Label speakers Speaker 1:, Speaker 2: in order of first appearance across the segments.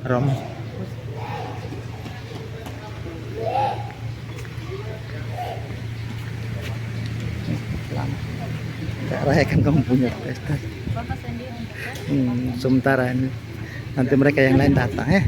Speaker 1: Rom. Nggak rayakan kamu punya pesta. Sementara ini nanti mereka yang lain datang ya.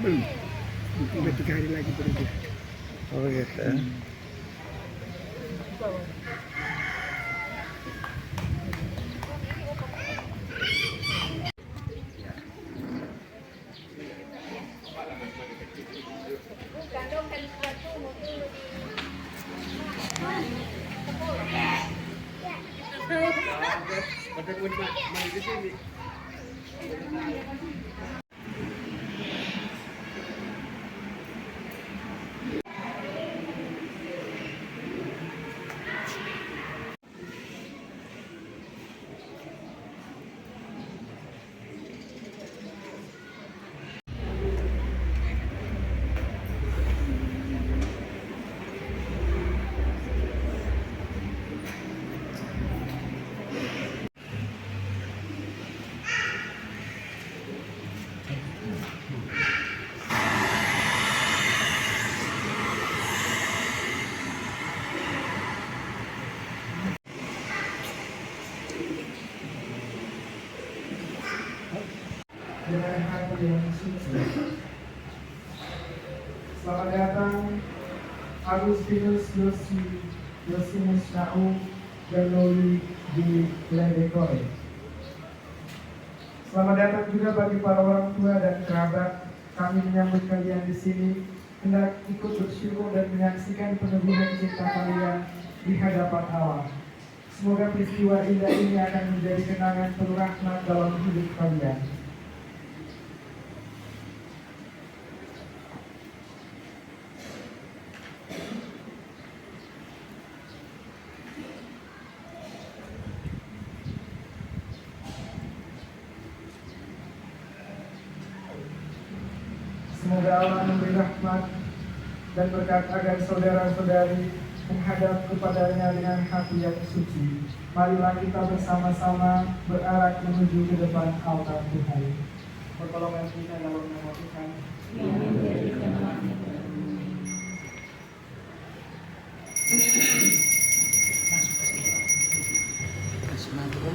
Speaker 2: Belum. Tiba 3 hari lagi berarti.
Speaker 1: Oh gitu.
Speaker 2: Dengan hati yang suci. Selamat datang Agustinus Yosimus Nau dan Loli di Lendekoe. Selamat datang juga bagi para orang tua dan kerabat. Kami menyambut kalian di sini, hendak ikut bersyukur dan menyaksikan peneguhan cinta kalian di hadapan Allah. Semoga peristiwa indah ini akan menjadi kenangan penuh rahmat dalam hidup kalian. Semoga Allah memberi rahmat dan berkat agar saudara-saudari menghadap kepadanya dengan hati yang suci. Marilah kita bersama-sama berarah menuju ke depan altar Tuhan. Pertolongan kita dalam nama Tuhan.
Speaker 3: Maria,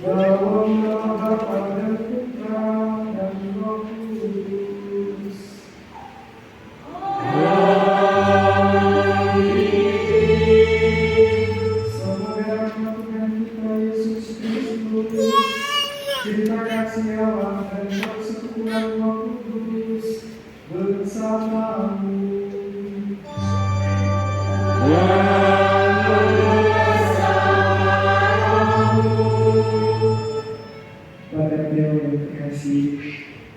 Speaker 2: Dalam nama Bapa dan Putra dan Roh Kudus. Semoga Tuhan kita Yesus Kristus, cinta kasih Allah dan persekutuan Roh Kudus bersamamu. Pada beliau yang terkasih,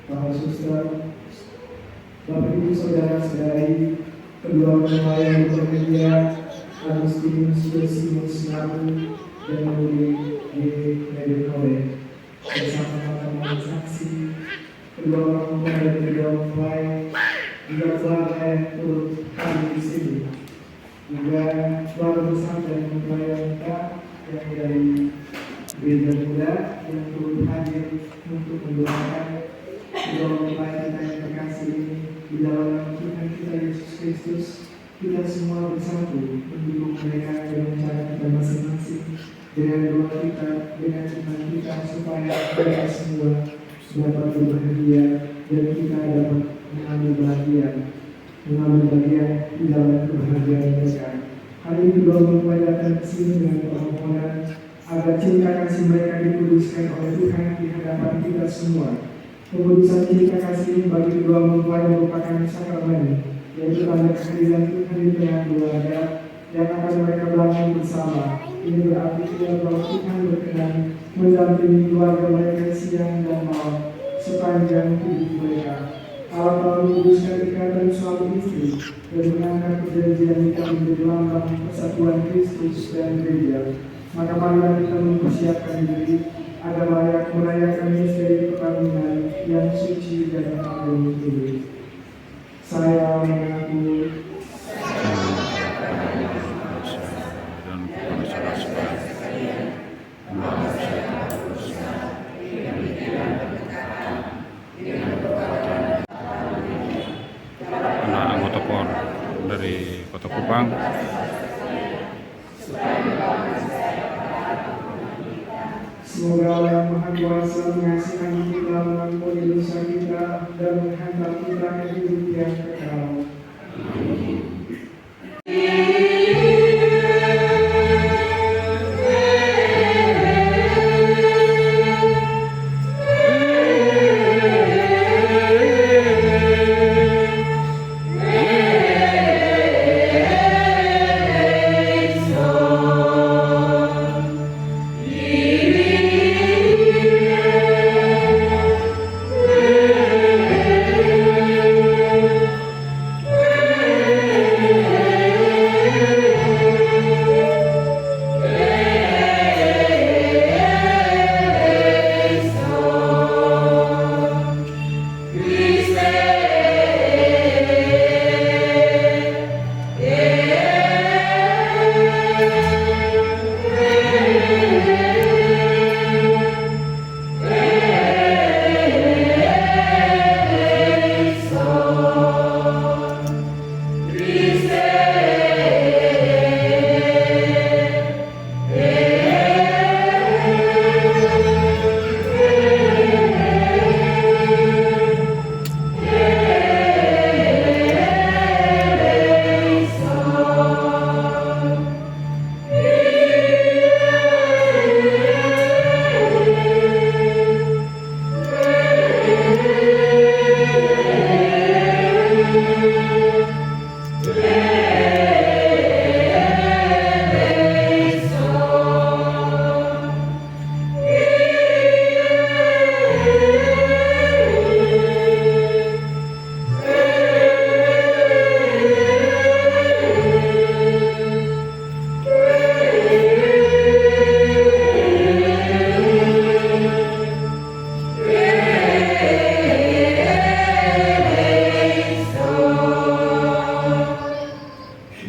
Speaker 2: para suster, Bapak Ibu Saudara-saudari, kedua orang yang berbahagia, Agustinus Yosimus Nabu dan Muli G. Medekole, bersama teman saksi, kedua orang tua dan kedua mempelai, juga keluarga yang turut hadir di sini, juga keluarga besar dan mempelai wanita yang dari Gereja Muda yang turut hadir untuk mendoakan kedua mempelai kita yang terkasih ini di dalam Tuhan kita Yesus Kristus. Kita semua bersatu mendukung mereka dengan cara kita masing-masing, dengan doa kita, dengan iman kita, supaya mereka semua dapat berbahagia dan kita dapat mengambil bagian di dalam kebahagiaan mereka. Hari ini kedua mempelai datang ke sini dengan permohonan agar cinta kasih mereka dikuduskan oleh Tuhan di hadapan kita semua. Pengudusan cinta kasih ini bagi kedua mempelai merupakan sakramen, yaitu tanda kehadiran Tuhan di tengah keluarga yang akan mereka bangun bersama. Ini berarti bahwa Tuhan berkenan mendampingi keluarga mereka siang dan malam sepanjang hidup mereka. Allah telah menguduskan ikatan suami istri dan mengangkat perjanjian nikah menjadi lambang persatuan Kristus dan gereja. Maka marilah kita mempersiapkan diri agar layak merayakan misteri perkawinan yang suci dan agung ini. Saya mengaku
Speaker 3: anak anggota POR dari Kota Kupang.
Speaker 2: semoga Allah yang Maha Kuasa mengasihani kita, mengampuni dosa kita, dan menghantar kita ke hidup yang kekal.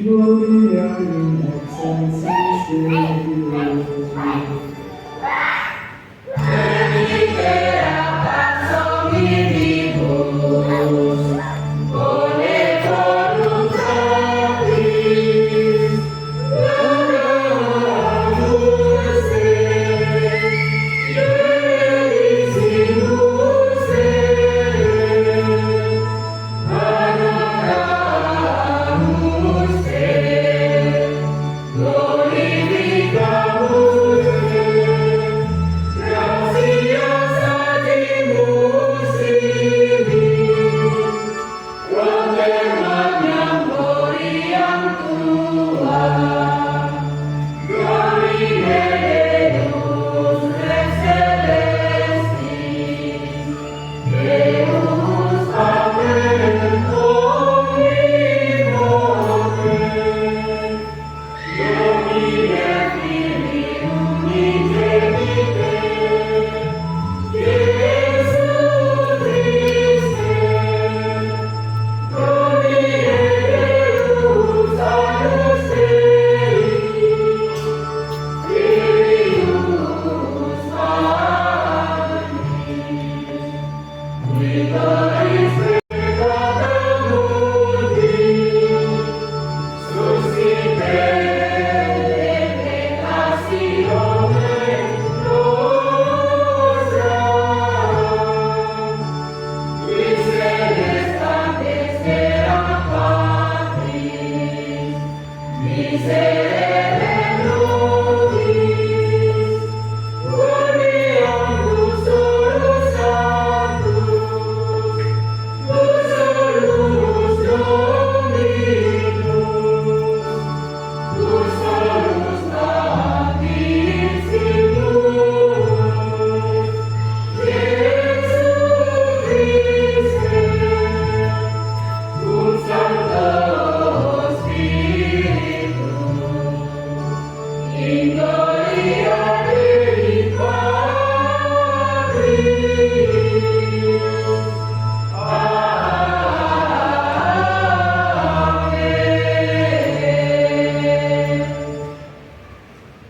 Speaker 2: Gloria in excelsis Dei.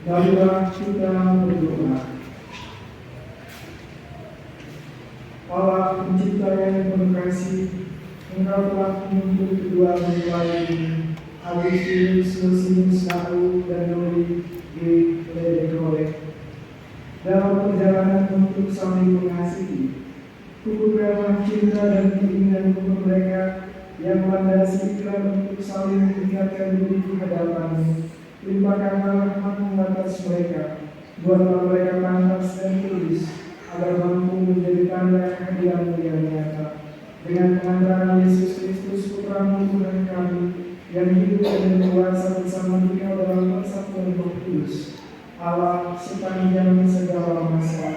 Speaker 2: Marilah kita berdoa. Allah pencipta yang penuh kasih, Engkau telah menuntut kedua mempelai ini, Agustinus, Lucius, Nau, dan Nuri di Ledekole. Dalam perjalanan untuk saling mengasihi, kukuhkanlah cinta dan keinginan untuk mereka yang melandasi ikrar untuk saling meningkatkan diri di hadapan-Mu. Limpahkanlah rahmat-Mu atas mereka, buatlah mereka pantas dan tulus, agar mampu menjadi tanda kehadiran-Mu yang nyata. Dengan pengantaran Yesus Kristus, Putra-Mu Tuhan kami, yang hidup dan berkuasa bersama Engkau dalam persatuan Roh Kudus, Allah sepanjang segala masa.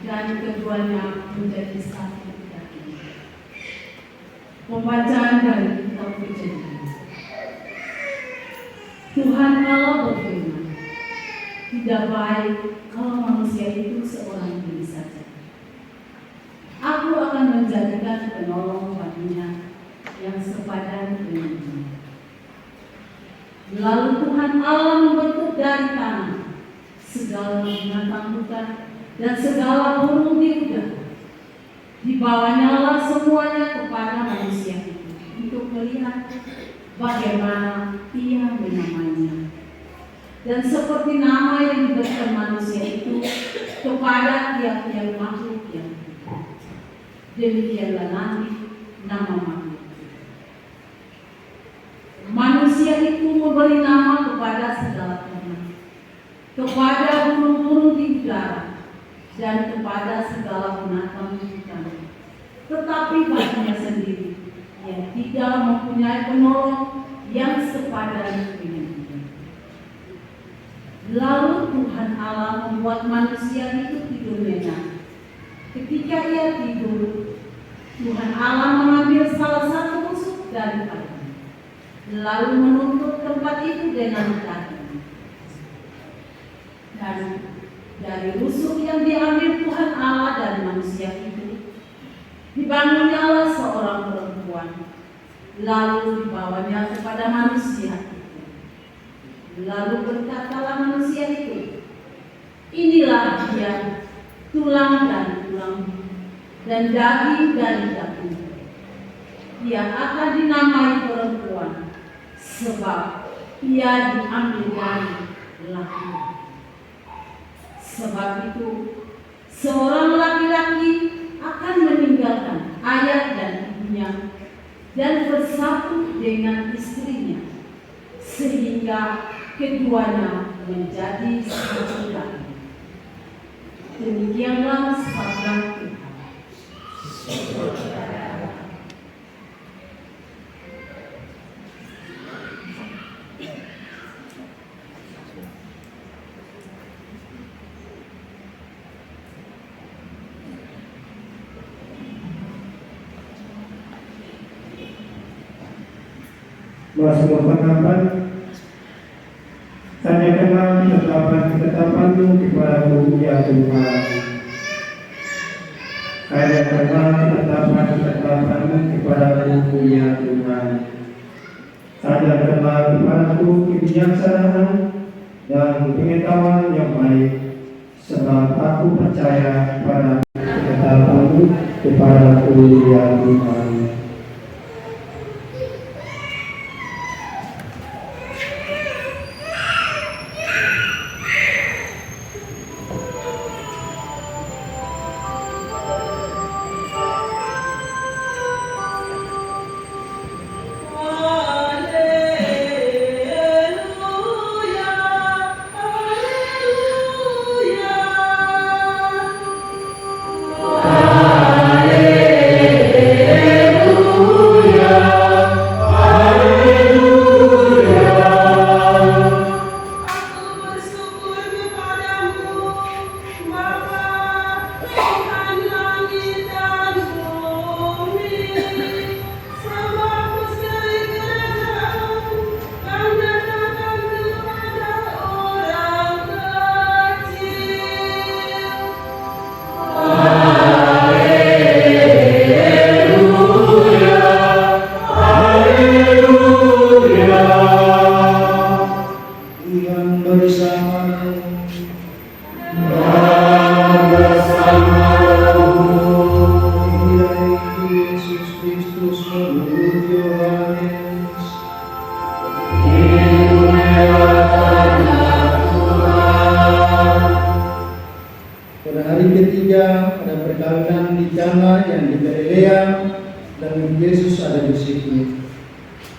Speaker 4: Dan keduanya menjadi satu daging. Pembacaan dari kitab Kejadian. Tuhan Allah berfirman, tidak baik kalau manusia itu seorang diri saja. Aku akan menjadikan penolong baginya yang sepadan dengan dia. Lalu Tuhan Allah membentuk dari tanah segala binatang hutan dan segala burung di udara. Dibawanyalah semuanya kepada manusia itu untuk melihat bagaimana ia menamainya. Dan seperti nama yang diberikan manusia itu kepada tiap-tiap makhluk yang hidup, demikianlah nanti nama makhluk. Manusia itu memberi nama kepada segala ternak, kepada burung-burung di udara, dan kepada segala binatang hutan. Tetapi baginya sendiri, ia tidak mempunyai penolong yang sepadan dengan dia. Lalu Tuhan Allah membuat manusia itu tidur nyenyak. Ketika ia tidur, Tuhan Allah mengambil salah satu rusuk daripadanya, lalu menutup tempat itu dengan kain. Dan dari rusuk yang diambil Tuhan Allah dari manusia itu, dibangunnyalah seorang perempuan, lalu dibawanya kepada manusia itu. Lalu berkatalah manusia itu, inilah dia, tulang dari tulangmu, dan daging dari dagingmu. Ia akan dinamai perempuan, sebab ia diambil dari laki-laki. Sebab itu, seorang laki-laki akan meninggalkan ayah dan ibunya dan bersatu dengan istrinya, sehingga keduanya menjadi satu daging. Demikianlah sabda Tuhan.
Speaker 2: Sebuah pendapat, tanyakanlah ketetapan-ketetapan-Mu kepadaku ya Tuhan. Tanyakanlah ketetapan-ketetapan-Mu kepadaku ya Tuhan. Tanyakanlah kepadaku kebijaksanaan dan pengetahuan yang baik, sebab aku percaya pada ketetapan-Mu kepadaku ya Tuhan.
Speaker 5: menurut Yohanes. Pada hari ketiga, pada perkawinan di Kana yang di Galilea, dan Yesus ada di situ.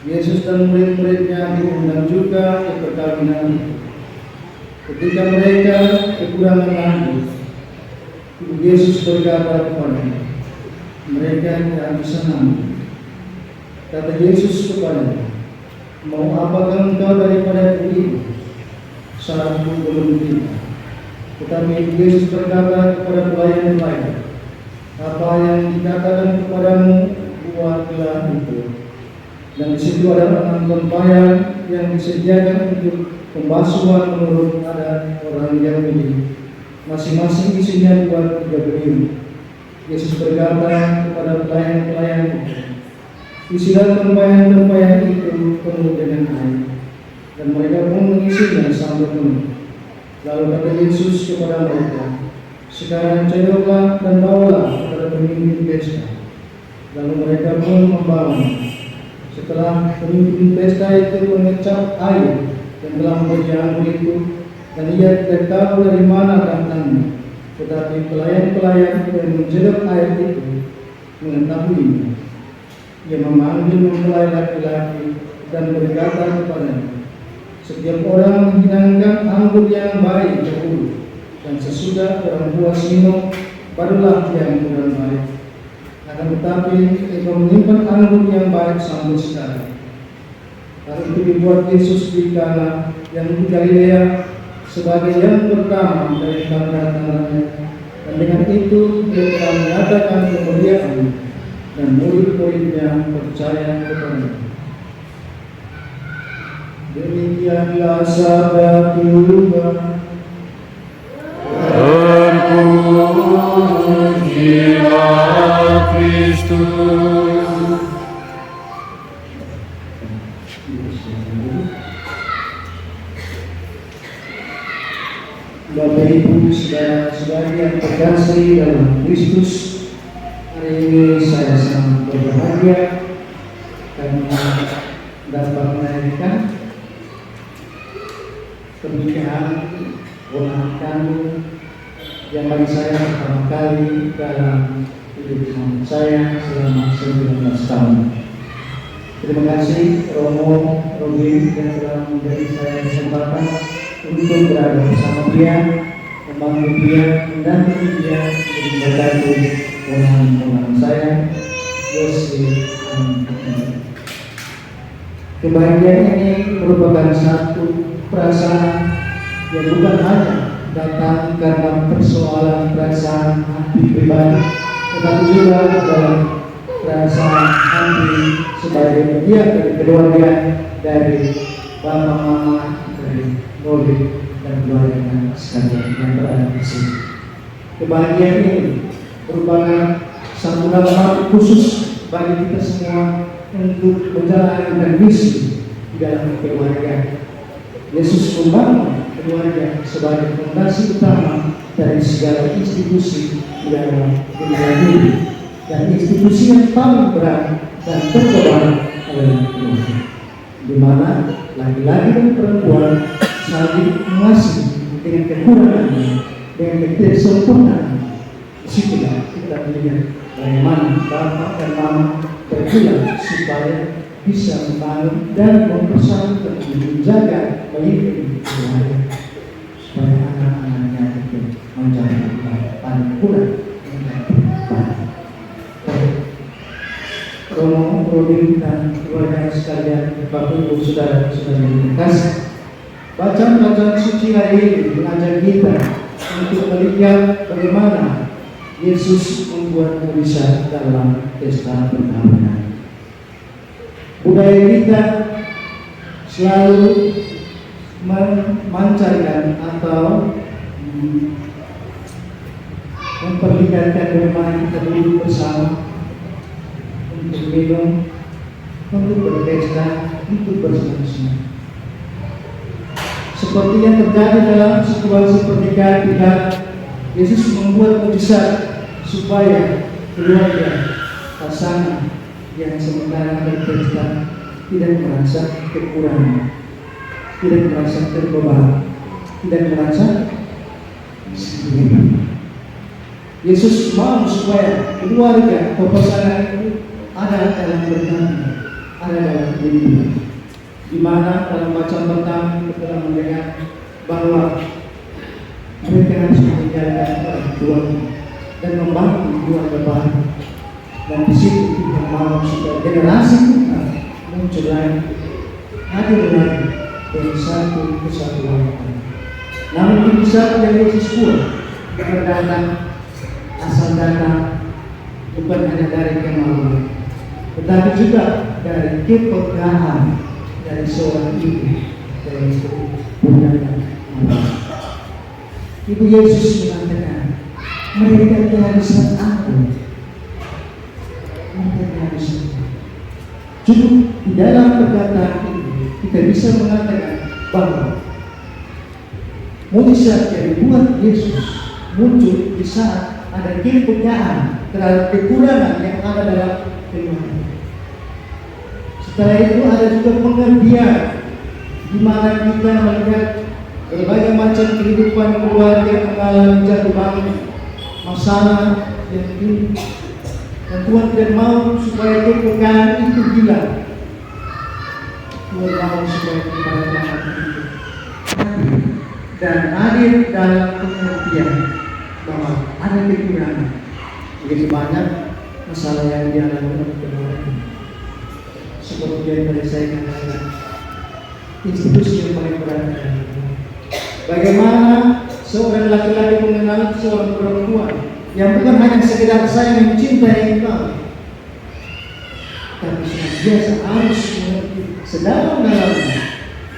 Speaker 5: Yesus dan murid-muridnya diundang juga ke perkawinan itu. Ketika mereka kekurangan lanjut, Yesus berkata kepadanya, mereka tidak bisa nampung. Kata Yesus kepadanya, mau apakah engkau daripada itu? Syaratku belum tiba. Tetapi Yesus berkata kepada pelayan-pelayan, apa yang dikatakan kepadamu, buatlah itu. Dan di situ ada 6 tempayan yang disediakan untuk pembasuhan menurut adat orang Yahudi. Masing-masing isinya 2 3 beribu. Yesus berkata kepada pelayan-pelayan, isilah tempayan-tempayan itu penuh dengan air. Dan mereka pun mengisinya sampai penuh. Lalu kata Yesus kepada mereka, sekarang cedoklah dan bawalah kepada pemimpin pesta. Lalu mereka pun membawanya. Setelah pemimpin pesta itu mengecap air yang telah menjadi anggur itu, dan ia tidak tahu dari mana datangnya, tetapi pelayan-pelayan yang menjedok air itu mengetahuinya. Ia memanggil mempelai laki-laki dan berkata kepadanya, setiap orang menghidangkan anggur yang baik dahulu, dan sesudah orang puas minum, barulah yang kurang baik. Akan tetapi ia menyimpan anggur yang baik sampai sekarang. Hal itu dibuat Yesus di Kana yang di Galilea sebagai yang pertama dari tanda-tandanya, dan dengan itu dia telah menyatakan kemuliaan, dan murid-muridnya percaya kepadanya. Demikianlah sabda Tuhan.
Speaker 3: Terpujilah Kristus.
Speaker 5: Bapak Ibu saudara-saudari yang terkasih dalam Kristus, hari ini saya sangat berbahagia karena dapat menaikkan pernikahan ponakan kami yang bagi saya pertama kali dalam hidup suami saya selama 19 tahun. Terima kasih Romo Robin yang telah memberi saya kesempatan untuk berada bersama dia, membantu dia, mendampingi dia, untuk membantu ponakan saya, Yosi. Kebahagiaan ini merupakan satu perasaan yang bukan hanya datang karena persoalan perasaan hati pribadi, tetapi juga adalah perasaan hati sebagai bagian dari keluarga, dari bapak mama, dari Robin dan keluarga sekalian yang berada di sini. Kebahagiaan ini merupakan satu hal khusus bagi kita semua untuk menjalankan misi di dalam keluarga. Yesus membangun keluarga sebagai fondasi utama dari segala institusi di dalam dunia ini, dan institusi yang paling berat dan terberat adalah keluarga, di mana laki-laki dan perempuan saling mengasihi dengan kekurangannya, dengan ketidaksempurnaannya. Disitulah kita melihat bagaimana bapak dan mama berjuang supaya bisa membangun dan mempersatukan, menjaga baik keluarga, supaya anak-anaknya itu menjadi paling kurang Romo, Robin dan keluarga sekalian, Bapak Ibu saudara-saudari yang terkasih, bacaan-bacaan suci hari ini mengajak kita untuk melihat bagaimana Yesus membuat mujizat dalam pesta perkawinan. Budaya kita selalu memancarkan atau memperlihatkan bagaimana kita duduk bersama untuk minum, untuk berpesta, untuk bersenang-senang. Seperti yang terjadi dalam situasi pernikahan kita, Yesus membuat mujizat supaya keluarga, pasangan yang sementara kita tidak merasa kekurangan, tidak merasa terbebani, tidak merasa sendiri. Yesus mau supaya keluarga atau pasangan itu ada dalam berdamai, ada dalam kehidupan, di mana dalam bacaan pertama kita telah mendengar bahwa mereka harus meninggalkan orang tua dan membangun keluarga baru. Dan di situ kita mau supaya generasi kita muncul lagi, hadir lagi dari satu kesatuan. Namun kebiasaan yang Yesus buat bukan datang asal datang, bukan hanya dari kemauan, tetapi juga dari kepekaan dari seorang ibu, dari punyanya. Ibu Yesus mengatakan, mereka kehabisan aku. Mereka kehabisan. Cukup di dalam perkataan ini kita bisa mengatakan bahwa mujizat yang dibuat Yesus muncul di saat ada kepekaan terhadap kekurangan yang ada dalam kehidupan. Setelah itu ada juga pengertian di mana kita melihat berbagai macam kehidupan keluarga mengalami jatuh bangun, masalah yang ini, dan Tuhan tidak mau supaya kepekaan itu hilang. Tuhan mau supaya kita dapat hidup dan hadir dalam pengertian bahwa ada kekurangan. Begitu banyak masalah yang dialami oleh keluarga. Seperti yang tadi saya katakan, institusi yang paling berat adalah bagaimana seorang laki-laki mengenal seorang perempuan yang bukan hanya sekedar sayang mencintai engkau, tapi senantiasa harus mengerti sedalam-dalamnya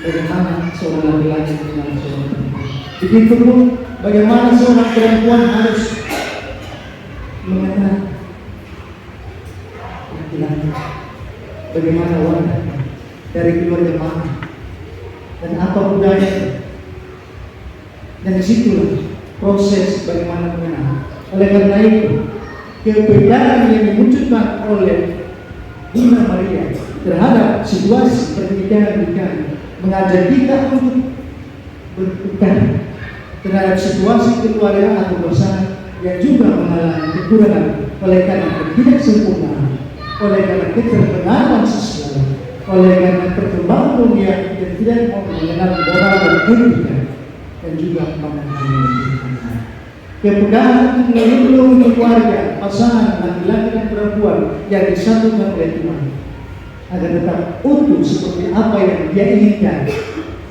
Speaker 5: bagaimana seorang laki-laki mengenal seorang perempuan. Begitu pun bagaimana seorang perempuan harus mengenal laki-laki, bagaimana wanita dari keluarga mana dan apa budaya. Dan disitulah proses bagaimana mengenal. Oleh karena itu, kepekaan yang dimunculkan oleh Bunda Maria terhadap situasi pernikahan kami mengajak kita untuk berpikir terhadap situasi keluarga atau pasangan yang juga mengalami kekurangan oleh karena ketidaksempurnaan, oleh karena keterpengaruhan sosial, oleh karena perkembangan dunia yang tidak mau mengenal moral dan etika, dan juga mengenal kepekaan untuk melindungi keluarga, pasangan, laki-laki dan perempuan yang disatukan oleh Tuhan agar tetap utuh seperti apa yang Dia inginkan,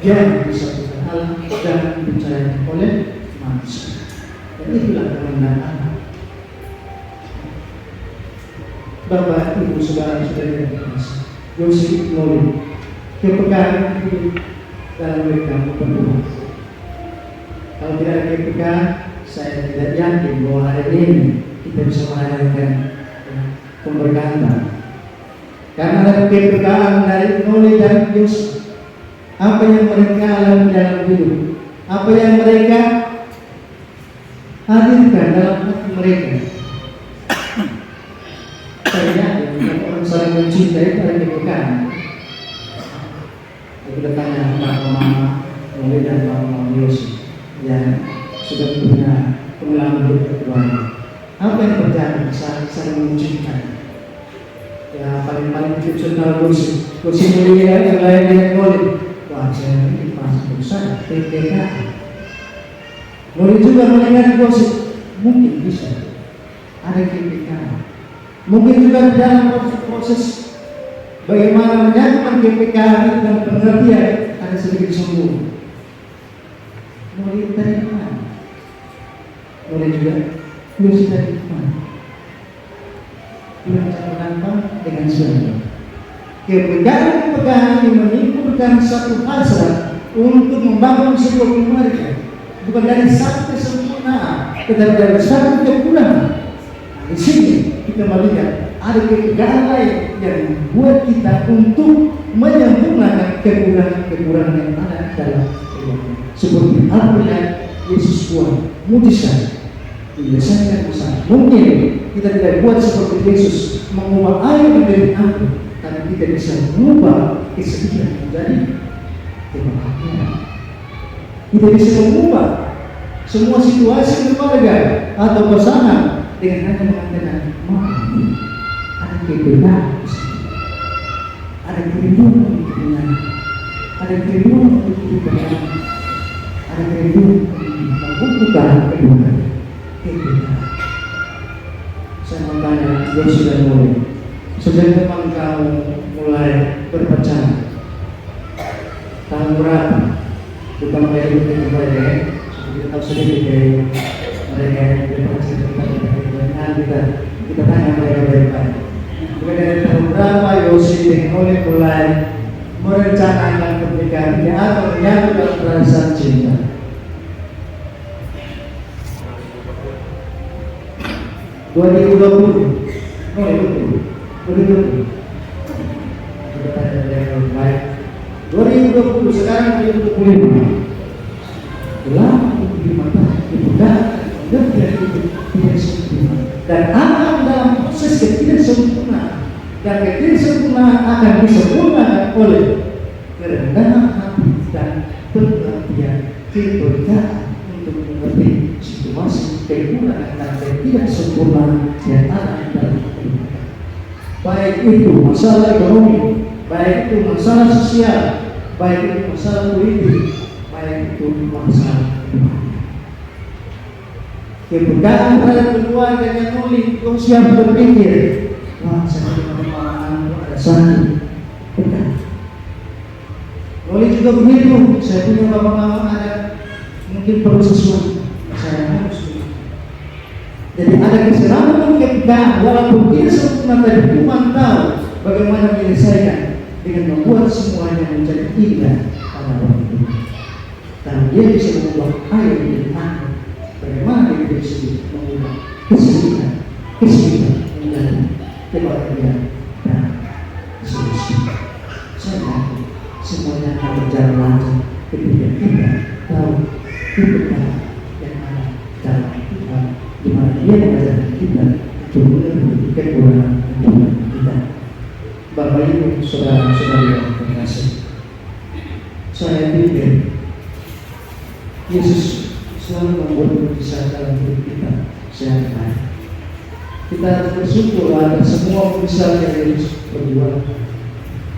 Speaker 5: yang disatukan Allah dan dipercayai oleh manusia. Dan itulah kemenangan Allah. Bapak, Ibu, Saudara-saudara yang dikasihi, Yosef Noli, kepekaan hidup dalam mereka berdoa. Kalau tidak ada kepekaan, saya tidak yakin bahwa hari ini kita bisa mengadakan pemberkatan. Karena ada kepekaan dari Noli dan Yosef, apa yang mereka alami dalam hidup, apa yang mereka hadirkan dalam hati mereka. Saya yakin orang saling mencintai pada kepekaan. Kita tanya Mama Noli dan Mama Yosef yang sudah punya pengalaman hidup keluarga. Apa yang terjadi saat saya menunjukkan? Ya paling excepsional kursi mulia yang lain yang boleh. Wah, saya ini pas berusaha PPK. Boleh juga mendengar gosip, mungkin bisa ada PPK. Mungkin juga dalam proses bagaimana menyatukan PPK dan pengertian ada sedikit sombong. Boleh dari mana? Boleh juga kursi dari mana? Bulan menantang dengan siapa? Kepekaan yang menimbulkan satu hasrat untuk membangun sebuah keluarga, bukan dari satu kesempurnaan, tetapi dari satu kekurangan. Di sini kita melihat ada kepekaan lain yang membuat kita untuk menyempurnakan kekurangan yang ada dalam keluarga. Seperti apa yang Yesus buat mujizat menyelesaikan masalah. Mungkin kita tidak buat seperti Yesus mengubah air menjadi anggur, tapi kita bisa mengubah kesedihan menjadi kebahagiaan. Kita bisa mengubah semua situasi keluarga atau pasangan dengan hanya mengatakan maaf. Ada kebenaran, ada kerinduan untuk kebenaran, ada kerinduan untuk kebenaran, ada kerinduan untuk membukukan kebenaran. Saya mau tanya, dia sudah mulai. Sejak kapan kamu mulai berpacaran? Tahun berapa? Bukan dari mereka, kita tahu sedikit dari mereka yang berpacaran. Kita tanya mereka baik-baik. Bukan dari tahun berapa Yosi dengan Oli mulai merencanakan pernikahannya atau menyatu dalam perasaan cinta? Oh, itu 2020 sekarang 2025. Lama di mata tidak sempurna dan akan dalam proses ketidaksempurnaan dan ketidaksempurnaan akan disempurnakan oleh kerendahan hati dan pengertian keberkahan untuk mengerti situasi kekurangan dan ketidaksempurnaan yang ada dalam kehidupan. Baik itu masalah ekonomi, baik itu masalah sosial, baik itu masalah politik, baik itu masalah keberkahan terhadap keluarga yang oleh kau siap berpikir, wah saya punya pengalaman ada satu berkat. Oleh juga begitu, saya punya pengalaman ada mungkin perlu sesuatu, saya harus. Jadi ada kesenangan keberkahan walaupun tidak sempurna, tapi Tuhan tahu bagaimana menyelesaikan dengan membuat semuanya menjadi indah pada waktu itu. Dan dia bisa mengubah air menjadi angin. Bagaimana dia bisa mengubah kesedihan menjadi kebahagiaan dan kesulitan. Saya yakin semuanya akan berjalan lancar ketika kita tahu keberkahan yang ada dalam Tuhan, di mana Dia mengajarkan kita untuk memenuhi kekurangan kita. Bapak Ibu, saudara-saudari yang terkasih, saya pikir Yesus selalu membuat mujizat dalam hidup kita sehari-hari. Kita harus bersyukur ada semua mujizat yang Yesus berbuat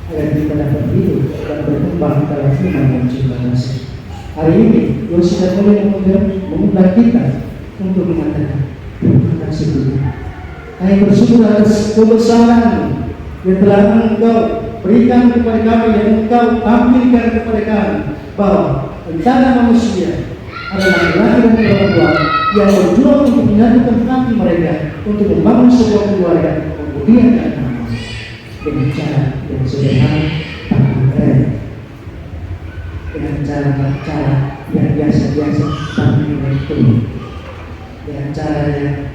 Speaker 5: agar kita dapat hidup dan berkembang dalam iman dan cinta kasih. Hari ini Yesus sudah mulai mengundang kita untuk mengatakan terima kasih Tuhan. Kami bersyukur atas kebesaran yang telah Engkau berikan kepada kami, yang Engkau tampilkan kepada kami, bahwa rencana manusia adalah laki dan perempuan yang berjuang untuk menyatukan hati mereka untuk membangun sebuah keluarga kemudian nama dengan cara yang sederhana tapi keren, dengan cara yang biasa-biasa tapi nilai tinggi, dengan cara yang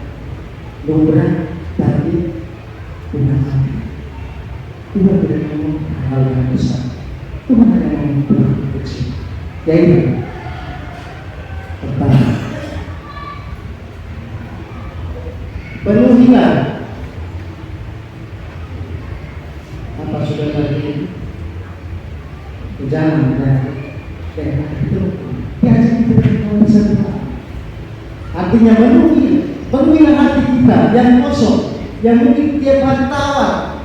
Speaker 5: lumrah tapi punya hati. Tuhan tidak ngomong hal yang besar, Tuhan hanya ngomong hal yang kecil. Yaitu pertama, penuhilah apa sudah tadi jangan dan itu biasa kita dengan satu. Artinya penuhilah hati kita yang kosong, yang mungkin tiap hari tawar,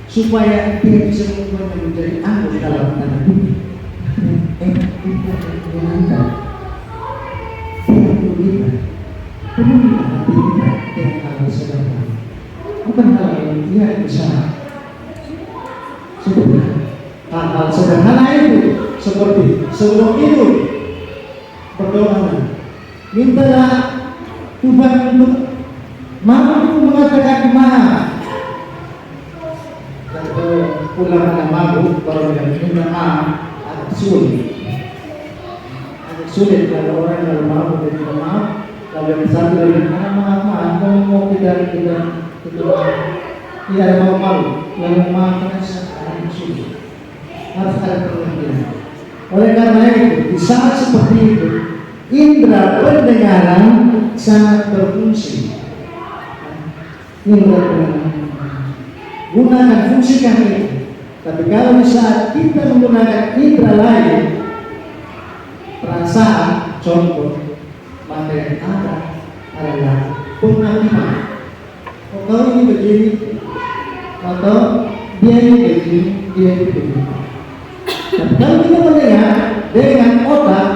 Speaker 5: supaya dia bisa mengubahnya menjadi anggur dalam tanda kutip. Enak kita menyenangkan. Tidak perlu kita penuhilah hati kita dengan hal sederhana, bukan hal yang tidak besar. Sederhana. Hal-hal sederhana itu seperti sebelum tidur berdoa, mintalah Tuhan untuk mampu mengatakan maaf. Pulang ada mabuk baru minta maaf, agak sulit kalau orang yang mabuk dan minta maaf, kalau yang satu lagi maaf, mau kita tidak mau malu, lalu maaf karena sulit, harus ada pengertian. Oleh karena itu, di saat seperti itu, indera pendengaran sangat berfungsi. Ini benar-benar gunakan fungsi kami itu. Tapi kalau di saat kita menggunakan indera lain, perasaan, contoh, maka yang ada adalah pengakuan. Oh, kau ini begini, atau dia ini begini, dia ini begini. Tapi kalau kita mendengar dengan otak,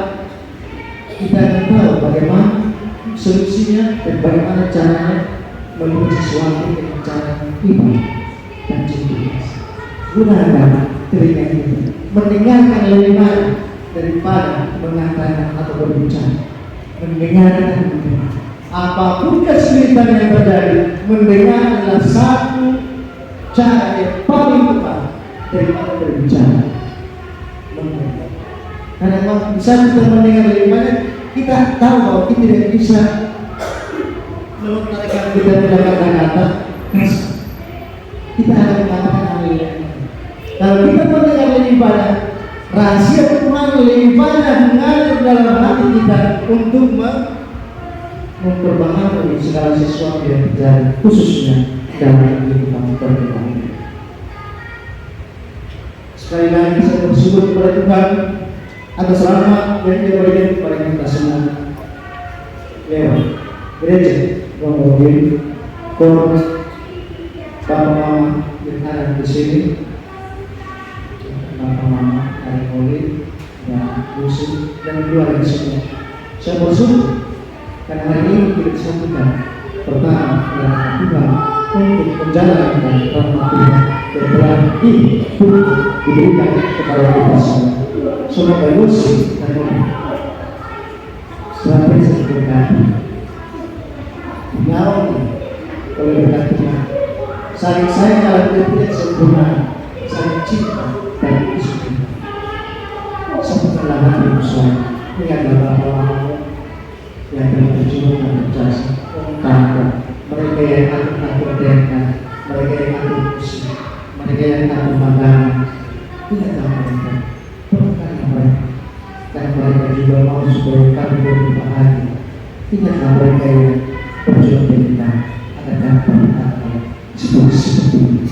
Speaker 5: kita akan tahu bagaimana solusinya dan bagaimana caranya melihat sesuatu dengan cara iman dan cerdas. Gunakan telinga kita, mendengarkan lebih banyak daripada mengatakan atau berbicara. Mendengarkan apapun kesulitan yang terjadi, mendengar adalah satu cara yang paling tepat daripada berbicara. Karena kalau bisa kita mendengar lebih banyak, kita tahu bahwa kita tidak bisa melontarkan kita dengan kata-kata kasar. Kita akan mengatakan hal-hal. Kalau kita mendengar lebih banyak, rahasia Tuhan lebih banyak mengalir dalam hati kita untuk memperbaharui segala sesuatu yang terjadi, khususnya dalam kehidupan perkembangan. Sekali lagi saya bersyukur kepada Tuhan atas rahmat yang Dia berikan kepada kita semua. Lewat gereja, Rombongan, Kor, Bapak Mama yang ada di sini, Bapak Mama, Ayah Oli, dan Musuh, dan keluarga semua. Saya bersyukur karena hari ini kita disatukan. Pertama, adalah Tuhan untuk menjalankan rahmat Tuhan yang telah diberikan kepada kita semua. Semoga Yesus dan selalu berkati, menyalurkan oleh berkat Tuhan. Saling sayang dalam tidak sempurna, saling cinta dan kesukaan. Sepertilah hati besar, ingatlah Bapak yang telah berjuang dan berjasa. Mereka yang aku dengarkan, mereka yang aku pusing, mereka yang aku pandang, ingatlah mereka, berkatlah mereka, dan mereka juga mau supaya kami berbahagia. Ingatlah mereka yang berjuang dengan kita, agar dapat seperti ini.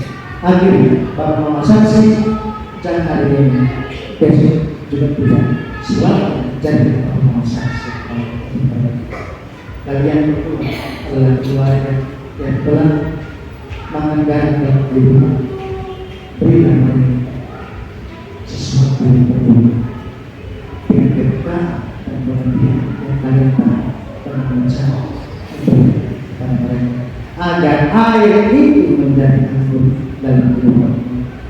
Speaker 5: Akhirnya, Bapak Mama saksi, jangan hari ini, besok juga tidak selalu jadi Bapak Mama saksi. Kalian berdua adalah keluarga yang telah menganggarkan kehidupan. Berilah mereka sesuatu yang berbeda dengan kebenaran dan pengertian yang kalian tahu dan mencari kepada mereka, agar air itu menjadi anggur dalam kehidupan,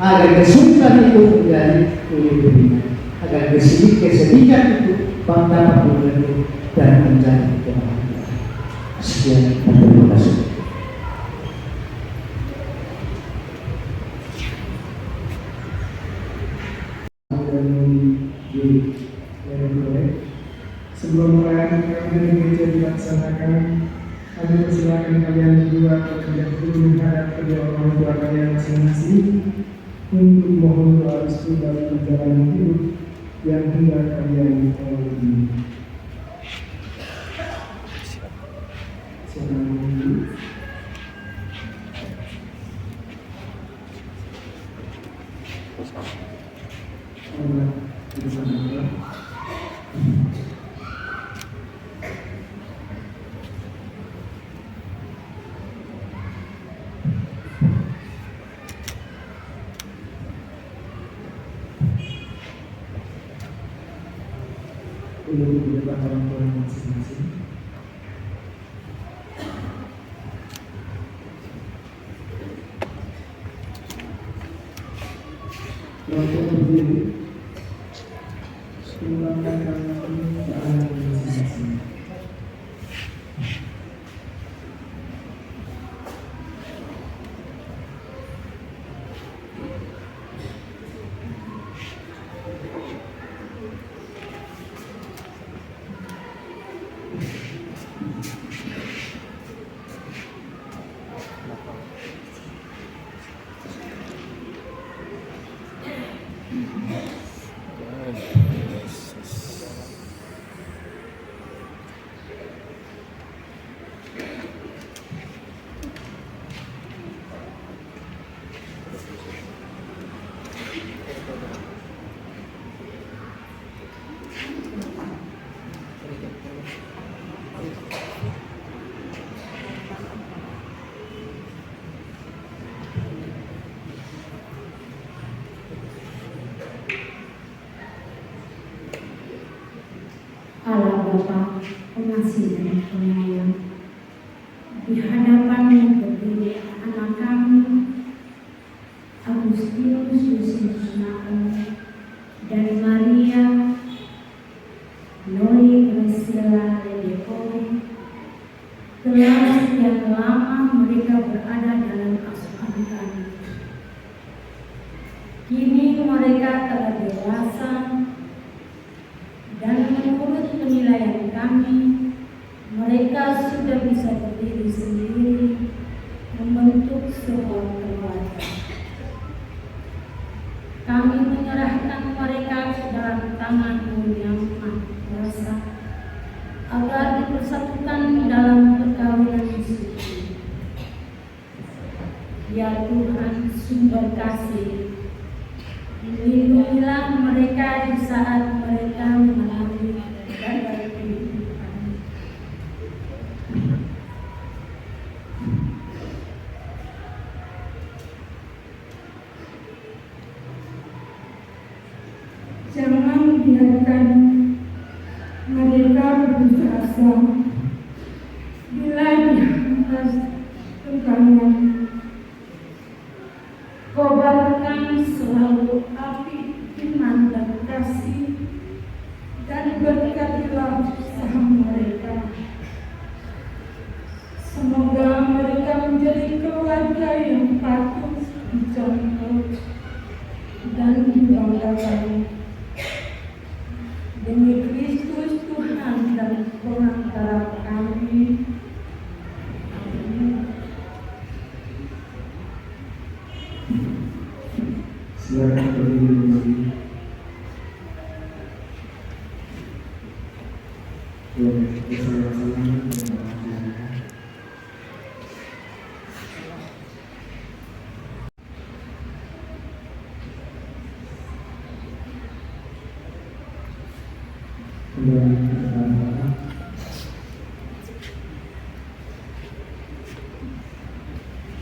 Speaker 5: agar kesulitan itu menjadi kulit, agar kesedihan itu dapat menjadi dan menjadi kebahagiaan. Sekian dan terima kasih.
Speaker 2: Sebelum perayaan kami gereja dilaksanakan, kami persilakan kalian berdua terlebih dahulu menghadap kedua orang tua kalian masing-masing untuk mohon doa restu dalam perjalanan hidup yang hendak kalian lalui. Untuk di depan orang tua masing-masing. Untuk berdiri, ulangkan tangan ke arah masing-masing.
Speaker 6: kasih dan penyayang, di hadapan berdiri anak kami, Agustinus Yusinus Naon, dan Maria Noli Graciela Ledekowi, telah sekian lama mereka berada dalam asuhan kami. Kini mereka telah dewasa dan menurut penilaian kami, mereka sudah bisa berdiri sendiri membentuk sebuah keluarga. Kami menyerahkan mereka ke dalam tangan-Mu yang Maha Kuasa, agar dipersatukan dalam perkawinan suci. Ya Tuhan, sumber kasih, lindungilah mereka di saat mereka mengalami badai kehidupan. Jangan biarkan mereka berputus asa bila dihampas tekanan. Kobarkan selalu api iman dan kasih, dan berkatilah usaha mereka. Semoga mereka menjadi keluarga yang patut dicontoh dan dibanggakan. Demi Kristus Tuhan dan pengantara kami. Amin.
Speaker 2: Silakan berdiri kembali. Boleh bersama-sama mendoakan. Kembali ke depan Bapak.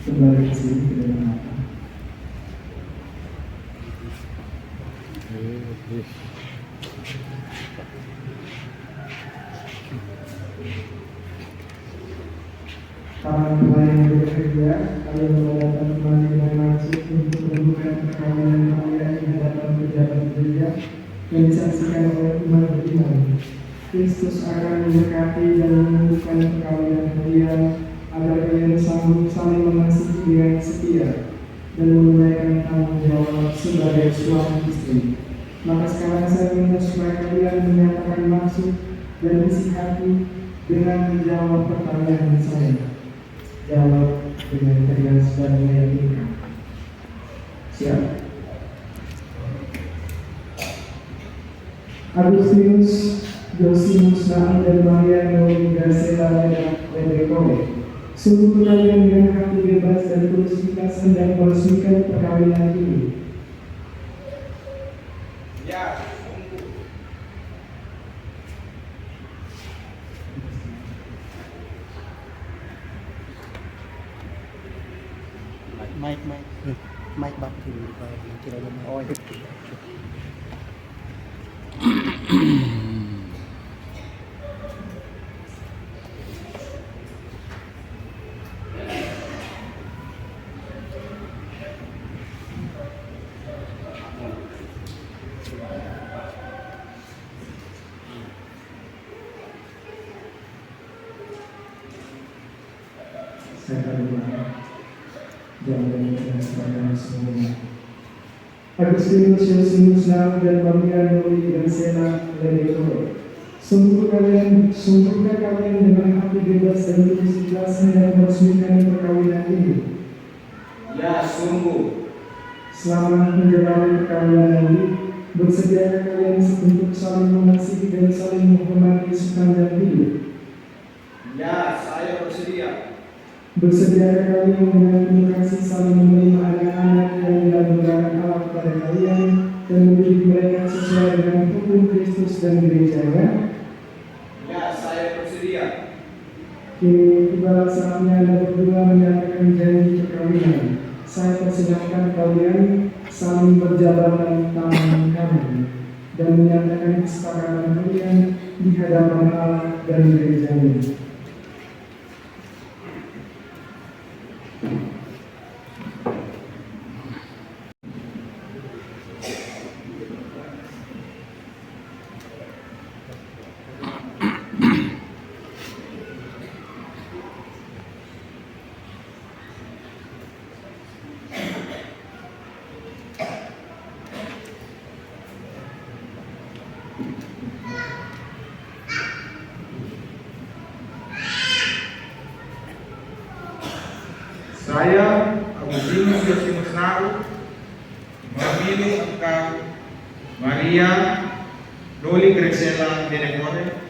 Speaker 2: Kembali ke sini ke depan Bapak. Para tua yang bekerja, kalian mendapat kembali dan maksud untuk membuka perkawinan kalian di hadapan pejabat gereja yang disaksikan oleh umat beriman. Kristus akan memberkati dan menumbuhkan perkawinan kalian agar kalian sanggup saling mengasihi dengan setia dan menunaikan tanggung jawab sebagai suami istri. Maka sekarang saya minta supaya kalian menyatakan maksud dan isi hati dengan menjawab pertanyaan saya. Jawab dengan tegas dan meyakinkan. Siap. Agustinus Yosinus Naon dan Maria Noli Graciela Ledekowi, sungguh kalian dengan hati bebas dan tulus ikhlas hendak meresmikan perkawinan ini.
Speaker 3: Ya.
Speaker 1: Mic Bapak dulu nanti aja. Oh itu.
Speaker 2: Saya akan ulang. Jangan dengan semuanya. Agustinus Yosinus Naon dan Maria Noli Graciela Ledekowi, sungguhkah kalian dengan hati bebas dan tulus ikhlas hendak meresmikan perkawinan ini?
Speaker 3: Ya, sungguh.
Speaker 2: Selama menjalani perkawinan ini, bersediakah kalian untuk saling mengasihi dan saling menghormati sepanjang hidup?
Speaker 3: Ya, saya bersedia.
Speaker 2: Bersediakah kalian dengan penuh kasih saling menerima anak-anak yang dianugerahkan Allah kepada kalian dan mendidik mereka sesuai dengan hukum Kristus dan gerejanya?
Speaker 3: Ya, saya bersedia.
Speaker 2: Kini tiba saatnya Anda berdua menyatakan janji perkawinan. Saya persilahkan kalian saling berjabatan tangan kanan dan menyatakan kesepakatan kalian di hadapan Allah dan gereja-Nya.
Speaker 7: Saya, Agustinus Yosimus Nau, memilih engkau, Maria Noli Graciela Denegore,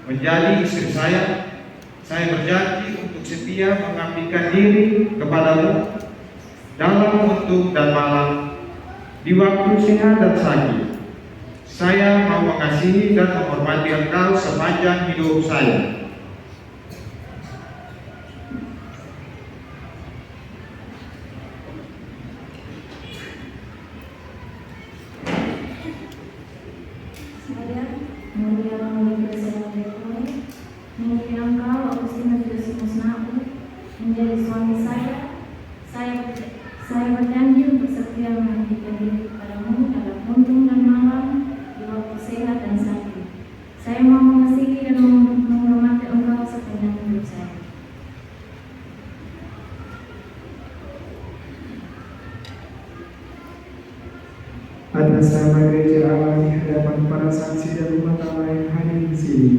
Speaker 7: menjadi istri saya. Saya berjanji untuk setia mengabdikan diri kepadamu dalam bentuk dan malam, di waktu sehat dan sakit. Saya mau mengasihi dan menghormati engkau sepanjang hidup saya.
Speaker 6: Saya, Maria Noli Graciela Denegore, memilih engkau, Agustinus Yosimus Nau, menjadi suami saya. Saya berjanji untuk setia mengabdikan diri kepadamu dalam untung dan malam, di waktu sehat dan sakit. Saya mau mengasihi dan menghormati engkau sepanjang hidup saya.
Speaker 2: Atas nama gereja Allah di hadapan para saksi dan umat Allah yang hadir di sini,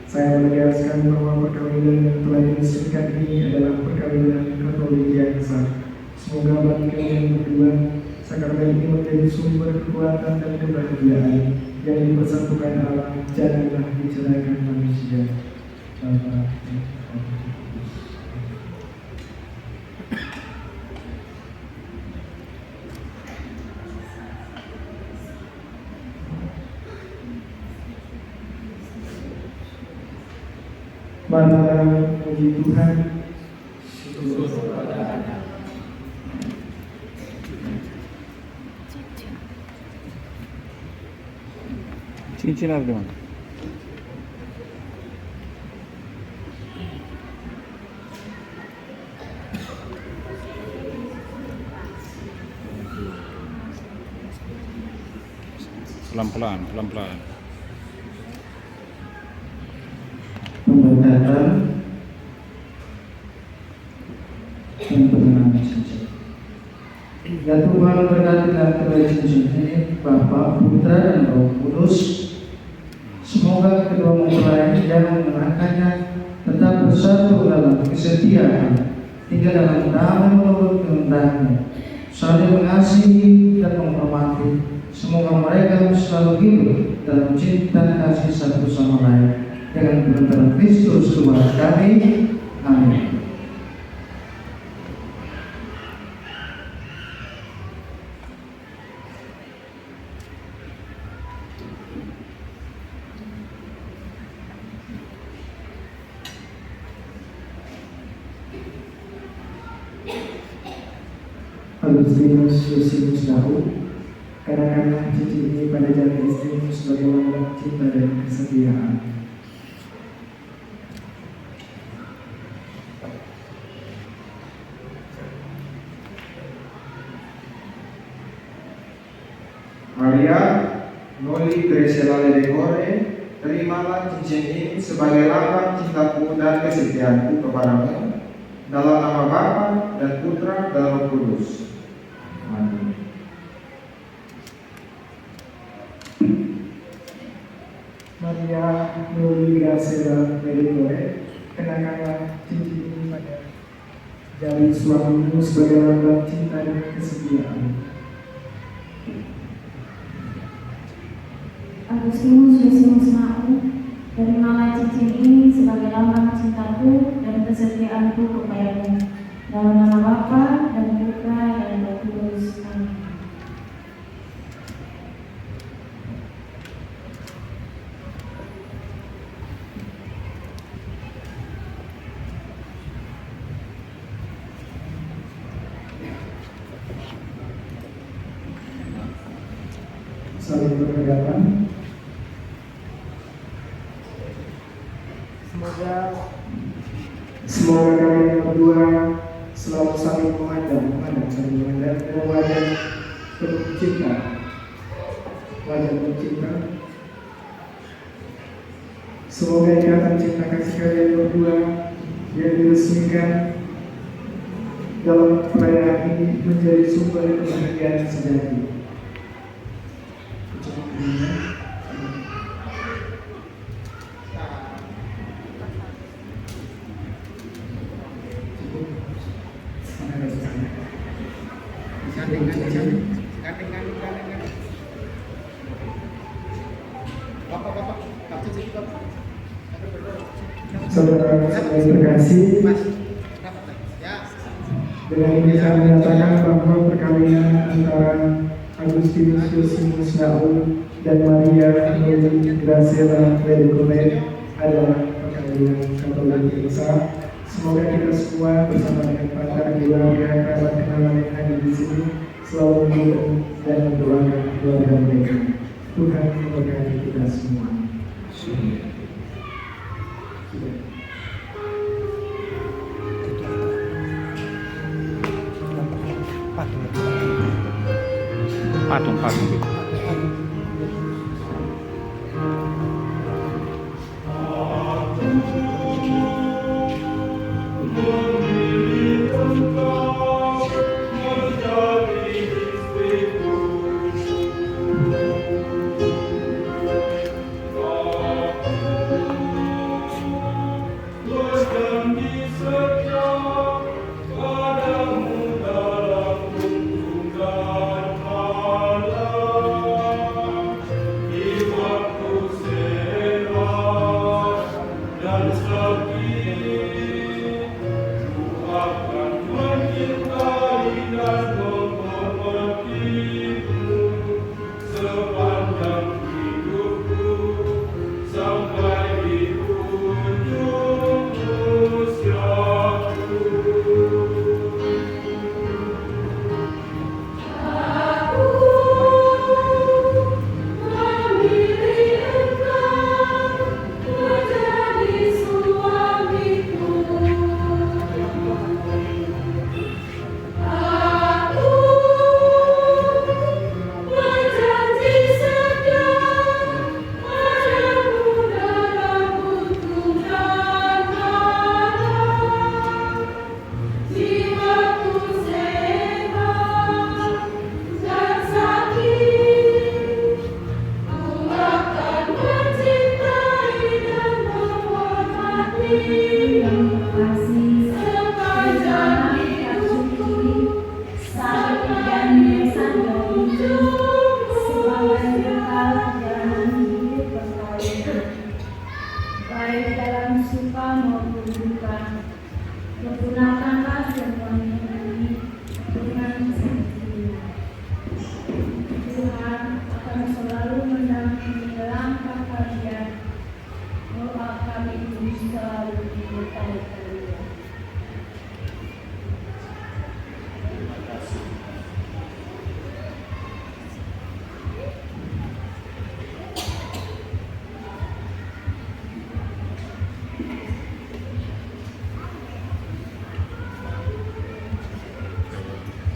Speaker 2: saya menegaskan bahwa perkawinan yang telah diresmikan ini adalah perkawinan Katolik yang sah. Semoga bagi kalian berdua, sakramen ini menjadi sumber kekuatan dan kebahagiaan yang dipersatukan Allah, janganlah diceraikan manusia. Bapa, Marilah puji Tuhan.
Speaker 1: Cincin ada di mana? Pelan-pelan.
Speaker 5: Pemberkatan dan pengenalan cincin. Ya Tuhan, berkatilah kedua cincin ini, Bapa, Putra, dan Roh Kudus. Semoga kedua mempelai yang mengenakannya tetap bersatu dalam kesetiaan, tinggal dalam damai menurut kehendaknya, saling mengasihi dan menghormati. Semoga mereka selalu hidup dalam cinta kasih satu sama lain dengan perantara Kristus Tuhan kami. Amin.
Speaker 2: Agustinus Yosimus Nau, kenakanlah cincin ini pada jari istrimu sebagai lambang cinta dan kesetiaan.
Speaker 7: Maria Noli Graciela Denegore, terimalah cincin ini sebagai lambang cintaku dan kesetiaanku kepadamu, dalam nama Bapa dan Putra dan Roh Kudus. Amin.
Speaker 2: Maria Noli Graciela Denegore, kenakanlah cincin ini pada jari suamimu sebagai lambang cinta dan kesetiaan.
Speaker 6: Agustinus Yosimus Nau, terimalah cincin ini sebagai lambang cintaku dan kesetiaanku kepadamu, dalam nama Bapa dan Putra dan Roh Kudus. Amin.
Speaker 2: Saling berhadapan. surga. Semoga kalian berdua selalu saling memandang dengan wajah penuh cinta, Semoga ikatan cinta kasih kalian berdua yang diresmikan dalam perayaan ini menjadi sumber kebahagiaan sejati. Saudara-saudara terkasih, dengan ini saya menyatakan bahwa perkawinan antara Agustinus Yosimus Naul dan Maria Noli Graciela Ledegome adalah perkawinan Katolik yang sah. Semoga kita semua bersama dengan para keluarga, kerabat kenalan yang hadir di sini selalu mendukung dan mendoakan keluarga mereka. Tuhan memberkati kita semua.
Speaker 8: Patung gitu.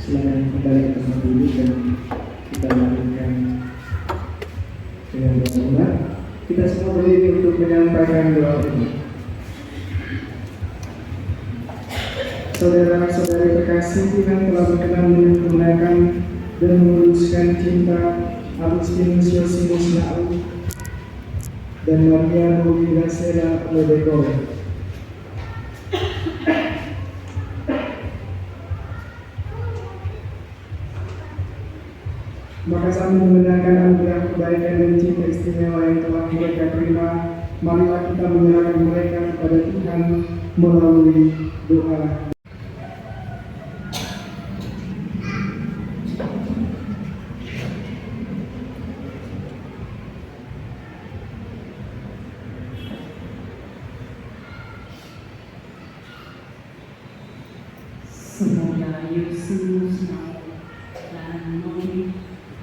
Speaker 8: Silakan kembali ke tempat duduk dan kita lanjutkan dengan doa. Kita semua berdiri untuk menyampaikan doa ini. Saudara-saudari terkasih, Tuhan telah berkenan menyempurnakan dan memuluskan cinta Agustinus Yosimus Naul dan Maria Noli Graciela Ledegome. Maka sambil mengenangkan anugerah kebaikan dan cinta istimewa yang telah mereka terima, marilah kita menyerahkan mereka kepada Tuhan melalui doa.
Speaker 4: Semoga Yesus dan Noli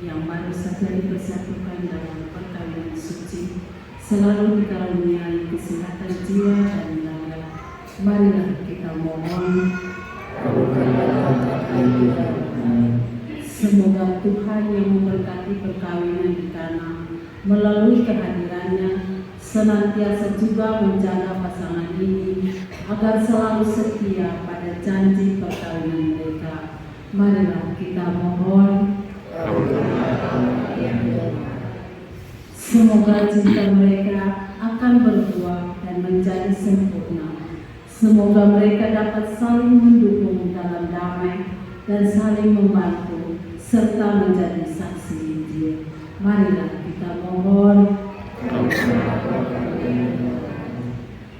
Speaker 4: yang baru saja dipersatukan dalam perkawinan suci selalu dikaruniai kesehatan jiwa dan raga. Marilah kita mohon. Semoga Tuhan yang memberkati perkawinan di tanah melalui kehadirannya senantiasa juga menjaga pasangan ini agar selalu setia pada janji perkawinan mereka. Marilah kita mohon. Semoga cinta mereka akan berbuah dan menjadi sempurna. Semoga mereka dapat saling mendukung dalam damai dan saling membantu serta menjadi saksi Injil. Marilah kita mohon.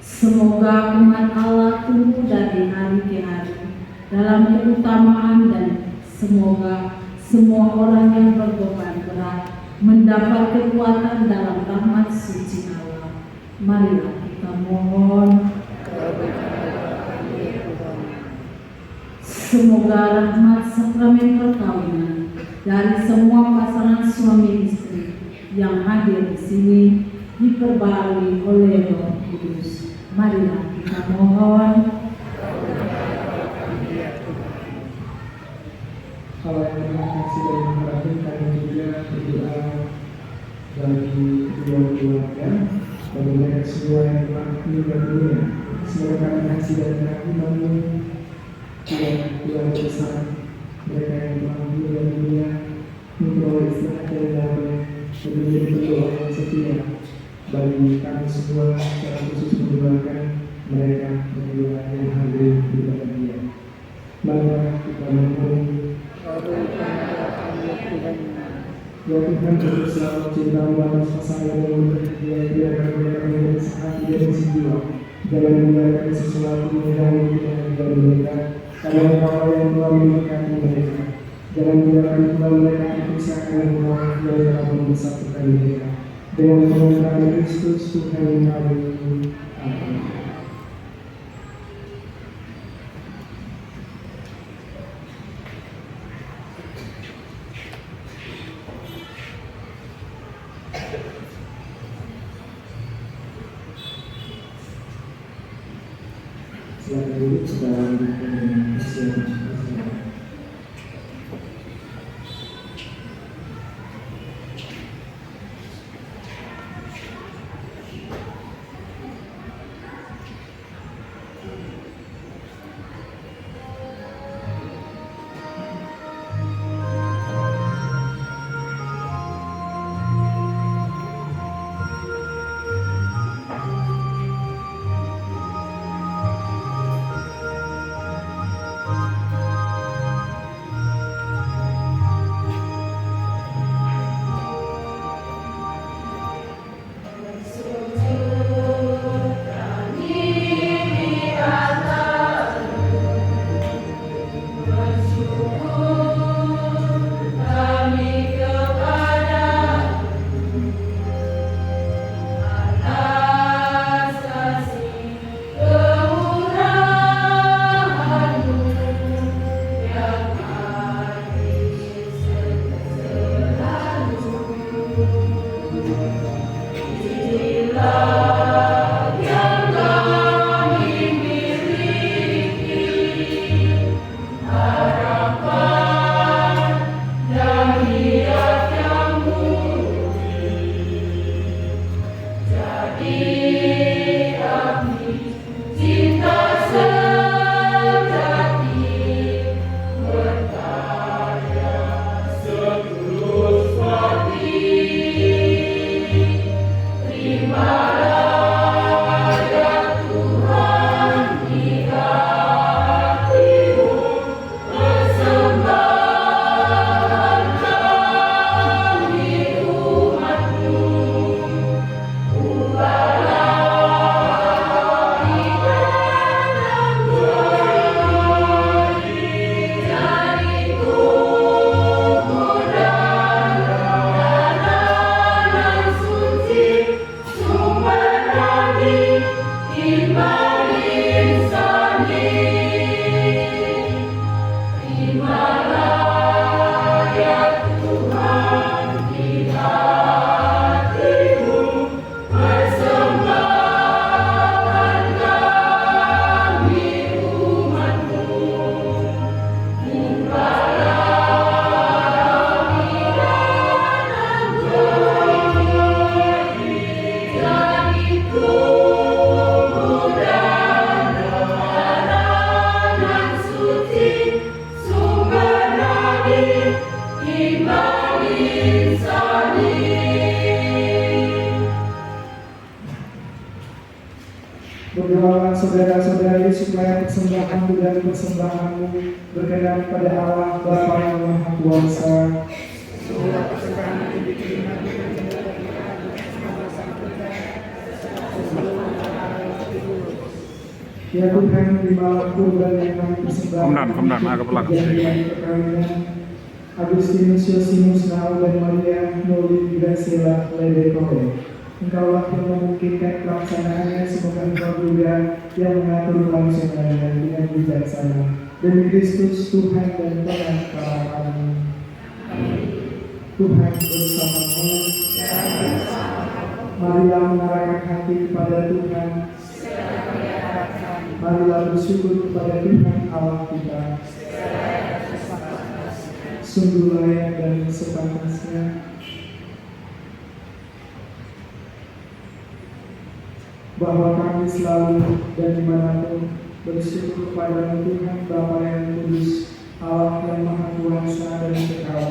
Speaker 4: Semoga umat Allah tumbuh dari hari ke hari dalam keutamaan dan semoga semua orang yang berbeban berat mendapat kekuatan dalam rahmat suci Allah. Marilah kita mohon. Semoga rahmat sakramen perkawinan dari semua pasangan suami istri yang hadir di sini diperbarui oleh Roh Kudus. Marilah kita mohon.
Speaker 2: Kalau yang terima kasih dan mengharapkan kami juga berdoa bagi kedua keluarga, bagi mereka semua yang telah meninggal dunia. Semoga kami kasih dan kami keluarga besar mereka yang telah meninggal dunia memperoleh istirahat yang damai dan menjadi pendoa yang setia bagi kami semua, secara khusus mendoakan mereka berdua yang hadir di dalam dia. Mari kita mohon. Ya Tuhan, kami selalu cinta membalas pasangan yang bersedia biarkan mereka menjadi sehati dan sejiwa. Jangan membiarkan sesuatu mengganggu kebahagiaan mereka. Karena Engkau yang telah memberkati mereka. Jangan biarkan Tuhan mereka dipisahkan Engkau yang telah mempersatukan mereka. Dengan pengenalan Kristus Tuhan kami. Amin. Selamat duduk sedang persiapan. saudara-saudari supaya persembahanku dan persembahanmu berkenan pada Allah Bapa yang Maha Kuasa. Ya Tuhan, terimalah kurban yang kami persembahkan.
Speaker 9: Komdan, agak belakang sedikit.
Speaker 2: Perkawinan Agustinus Yosimus Nau dan Maria Noli Graciela Ledekore. Engkaulah yang memungkinkan pelaksanaannya, semoga Engkau juga yang mengatur kelangsungannya dengan bijaksana. Demi Kristus Tuhan dan Pengacara kami. Tuhan bersamamu. Marilah mengarahkan hati kepada Tuhan. Marilah bersyukur kepada Tuhan Allah kita. Sungguh layak dan sepantasnya bahwa kami selalu dan dimanapun bersyukur kepada Tuhan Bapa yang kudus, Allah yang Maha Kuasa dan kekal.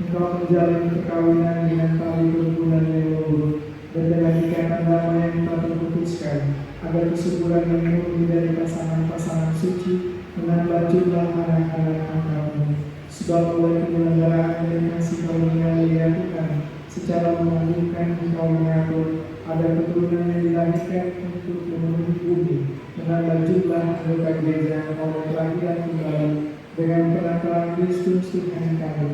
Speaker 2: Engkau menjalin perkawinan dengan tali kerukunan yang luhur dan dengan ikatan damai yang tak terputuskan, agar kesuburan yang murni dari pasangan-pasangan suci menambah jumlah anak-anak angkatmu. Sebab oleh penyelenggaraan dan kasih karunia ya Tuhan, secara mengagumkan Engkau mengatur agar keturunan yang dilahirkan untuk memenuhi bumi, menambah jumlah anggota gereja oleh kelahiran kembali dengan penantaran Kristus Tuhan kami,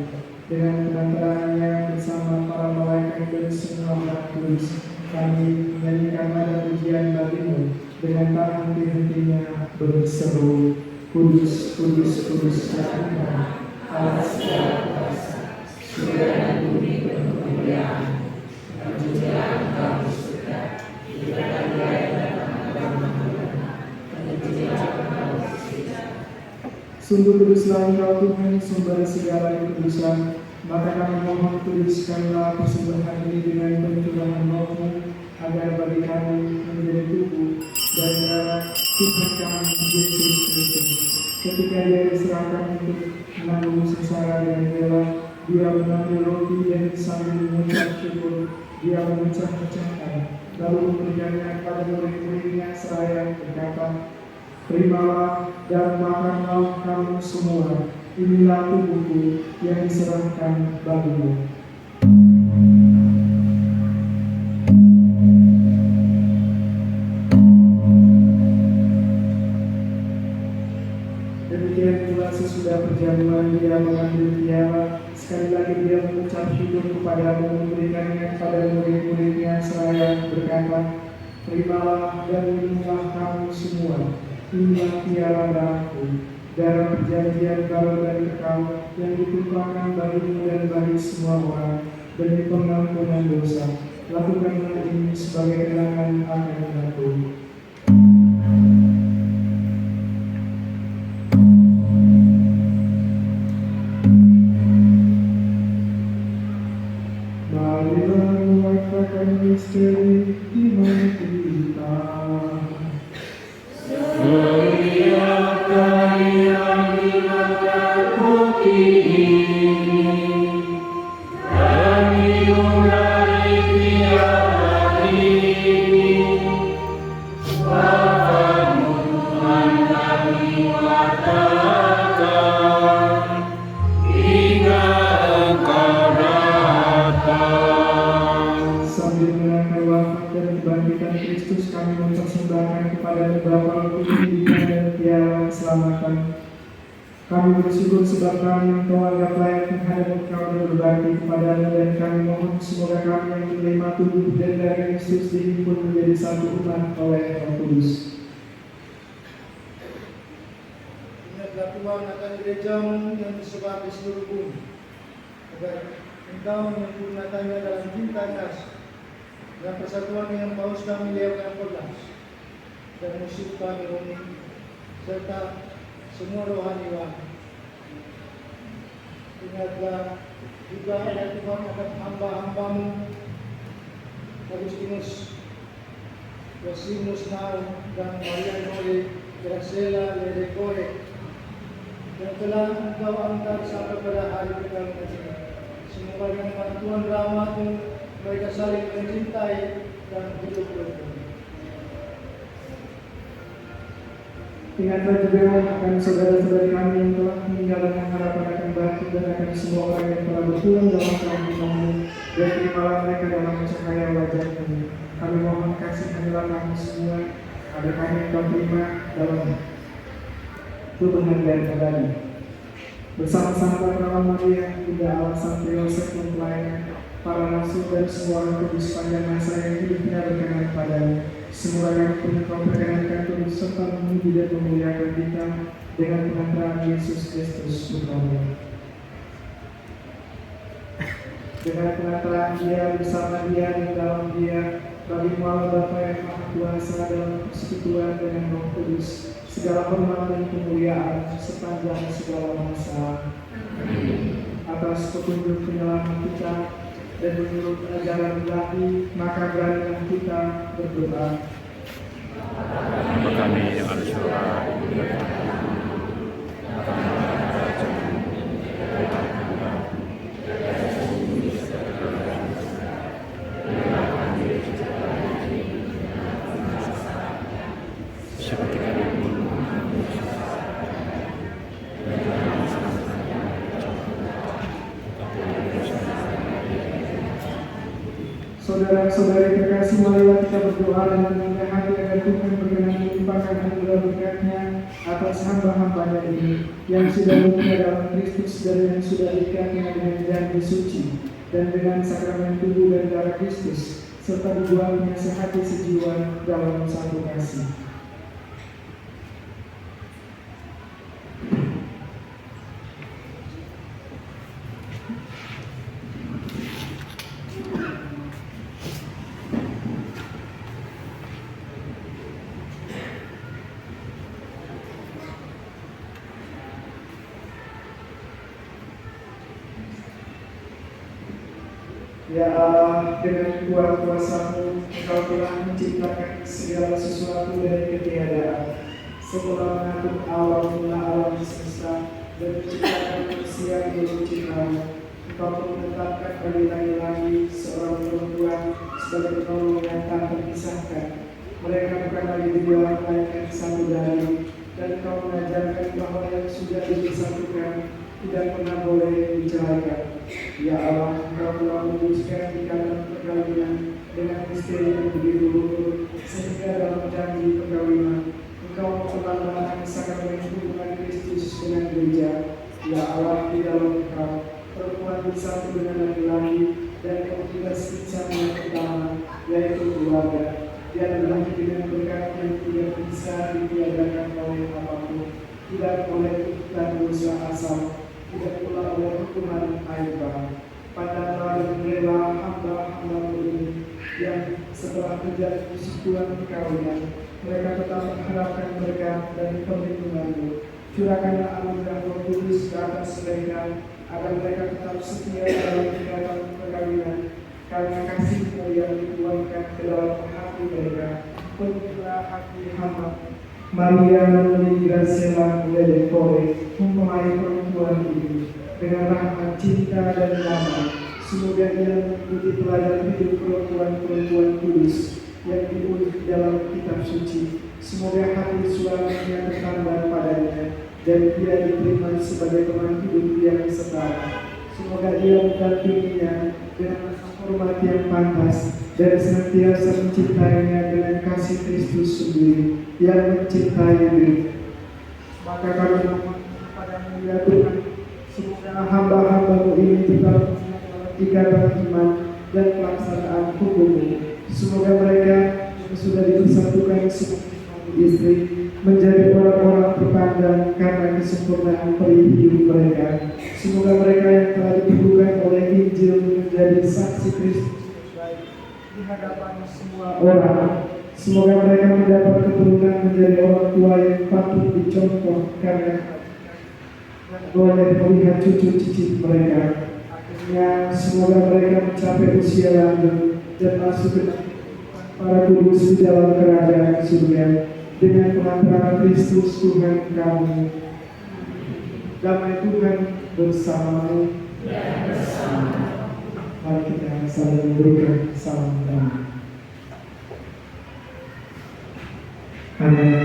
Speaker 2: dengan penantarannya bersama para malaikat dan semua orang kudus, kami menyanyikan nada pujian bagimu dengan tak henti-hentinya berseru, Kudus, Kudus, Kudus ya Tuhan, Allah segala kuasa, surga dan bumi penuh kemuliaan. Terpujilah Engkau di surga, diberkatilah yang datang kepada Tuhan, terpujilah Engkau di surga. Sungguh kuduslah Engkau Tuhan, sumber segala kekudusan. Maka kami mohon kuduskanlah persembahan ini dengan pencurahan Roh-Mu, agar bagi kami menjadi tubuh dan darah Tuhan kami Yesus Kristus. Ketika Dia diserahkan untuk menanggung sengsara dengan rela, Dia mengambil roti dan sambil mengucap syukur, Dia memecah-pecahkan, lalu memberikannya kepada murid-muridnya seraya berkata, terimalah dan makanlah kamu semua, inilah tubuhku yang diserahkan bagimu. Demikian pula sesudah perjamuan Dia mengambil piala, sekali lagi Dia mengucap syukur kepadamu, memberikannya kepada murid-muridnya seraya berkata, terimalah dan minumlah kamu semua, inilah piala darahku, darah perjanjian baru dan kekal yang ditumpahkan bagimu dan bagi semua orang demi pengampunan dosa. Lakukanlah ini sebagai kenangan akan aku. Marilah mengatakan misteri iman kita. Sambil mengenangkan wafat dan kebangkitan Kristus, kami mempersembahkan kepada Bapa pendidikan dan piala keselamatan. Kami bersyukur sebab kami yang Kau anggap layak menghadap Engkau dan berbakti kepada-Mu, dan kami mohon semoga kami yang menerima tubuh dan darah Kristus dihimpun menjadi satu umat oleh Roh Kudus.
Speaker 5: Ingatlah Tuhan akan gereja-Mu yang tersebar di seluruh bumi, agar Engkau menyempurnakannya dalam cinta kasih dan persatuan dengan Paus kami Leo ke-14 dan musuh kami Romi serta semua rohaniwan. Ingatlah juga ya Tuhan akan hamba-hamba-Mu Agustinus Yosimus Nau dan Maria Noli Graciela Ledekore yang telah Engkau angkat sampai pada hari perkawinan ini. Semoga dengan bantuan rahmat-Mu mereka saling mencintai dan hidup bersama.
Speaker 2: Ingatlah juga akan saudara-saudara kami yang telah meninggal dengan harapan akan bangkit dan akan semua orang yang telah berpulang dalam kami dan terimalah mereka dalam cahaya wajah-Mu. Kami mohon kasih-Mu kami semua, agar kami Kau terima dalam Tuhan dan Kami. Bersama-sama para Maria, Bunda Allah, Santo Yosef, mempelainya, para rasul dan semua orang kudus sepanjang masa yang hidupnya berkenan padanya. Semoga kami pun Kau perkenankan terus serta memuji dan memuliakan kita dengan pengantaran Yesus Kristus Putra-Mu. Dengan pengantaran Dia, bersama Dia, dan dalam Dia, bagi Allah Bapa yang Maha Kuasa dalam persekutuan dengan Roh Kudus, segala hormat dan kemuliaan sepanjang segala masa. Atas petunjuk penyelamat kita dan menurut ajaran ilahi, maka beranilah kita berdoa.
Speaker 9: Bapa kami yang ada di surga, seperti kami
Speaker 2: Saudara-saudari terkasih, marilah kita berdoa dan meminta hati agar Tuhan berkenan melimpahkan anugerah berkatnya atas hamba-hambanya ini yang sudah mulia dalam Kristus dan yang sudah diikatnya dengan janji suci dan dengan sakramen tubuh dan darah Kristus serta dibuatnya sehati sejiwa dalam satu kasih. Ya Allah, dengan kuat kuasa-Mu, Engkau telah menciptakan segala sesuatu dari ketiadaan. Semula mengatur alam mula alam semesta dan menciptakan manusia menurut ciptaan. Engkau pun menetapkan bagi laki-laki seorang perempuan sebagai penolong yang tak terpisahkan. Mereka bukan lagi dua, melainkan satu dari. Dan Engkau mengajarkan bahwa yang sudah disatukan tidak pernah boleh diceraikan. Ya Allah, Engkau telah memutuskan ikatan perkawinan dengan istri yang begitu luhur, sehingga dalam janji perkawinan Engkau memperlambangkan sakramen hubungan Kristus dengan gereja. Ya Allah, di dalam Engkau perempuan bersatu dengan laki-laki dan komunitas insan yang utama, yaitu keluarga. Dia adalah dengan berkat yang tidak bisa ditiadakan oleh apapun, tidak oleh tuntutan dosa asal, tidak pula oleh hukuman air bah. Pandanglah dan rela hamba-hamba ini yang setelah terjadi persekutuan perkawinan, mereka tetap mengharapkan berkat dari perlindungan-Mu. Curahkanlah anugerah Roh Kudus ke atas mereka, agar mereka tetap setia dalam ikatan perkawinan, karena kasih-Mu yang dituangkan ke dalam hati mereka. Penuhilah hati hamba Maria Noli Graciela Ledekore, mempelai perempuan ini dengan rahmat, cinta, dan damai. Semoga ia mengikuti teladan hidup perempuan-perempuan kudus yang diulis dalam kitab suci. Semoga hati suaminya tertambah padanya dan dia diterima sebagai teman hidup yang setara. Semoga dia mendampinginya dengan hormat yang pantas dan senantiasa mencintainya dengan kasih Kristus sendiri yang mencintai diri. Maka kami mohon kepada-Mu ya Tuhan, semoga hamba-hamba-Mu ini tetap ikatan iman dan pelaksanaan hukum-Mu. Semoga mereka yang sudah dipersatukan sebagai suami istri menjadi orang-orang terpandang karena kesempurnaan peri hidup mereka. Semoga mereka yang telah diteguhkan oleh Injil menjadi saksi Kristus di hadapan semua orang. Semoga mereka mendapat keturunan menjadi orang tua yang patut dicontoh karena boleh melihat cucu-cucu mereka. Akhirnya semoga mereka mencapai usia lanjut dan masuk ke para kudus di dalam kerajaan surga dengan pengantaran Kristus Tuhan kami. Damai Tuhan bersama-Mu. Mari kita saling memberikan salam damai. Amin.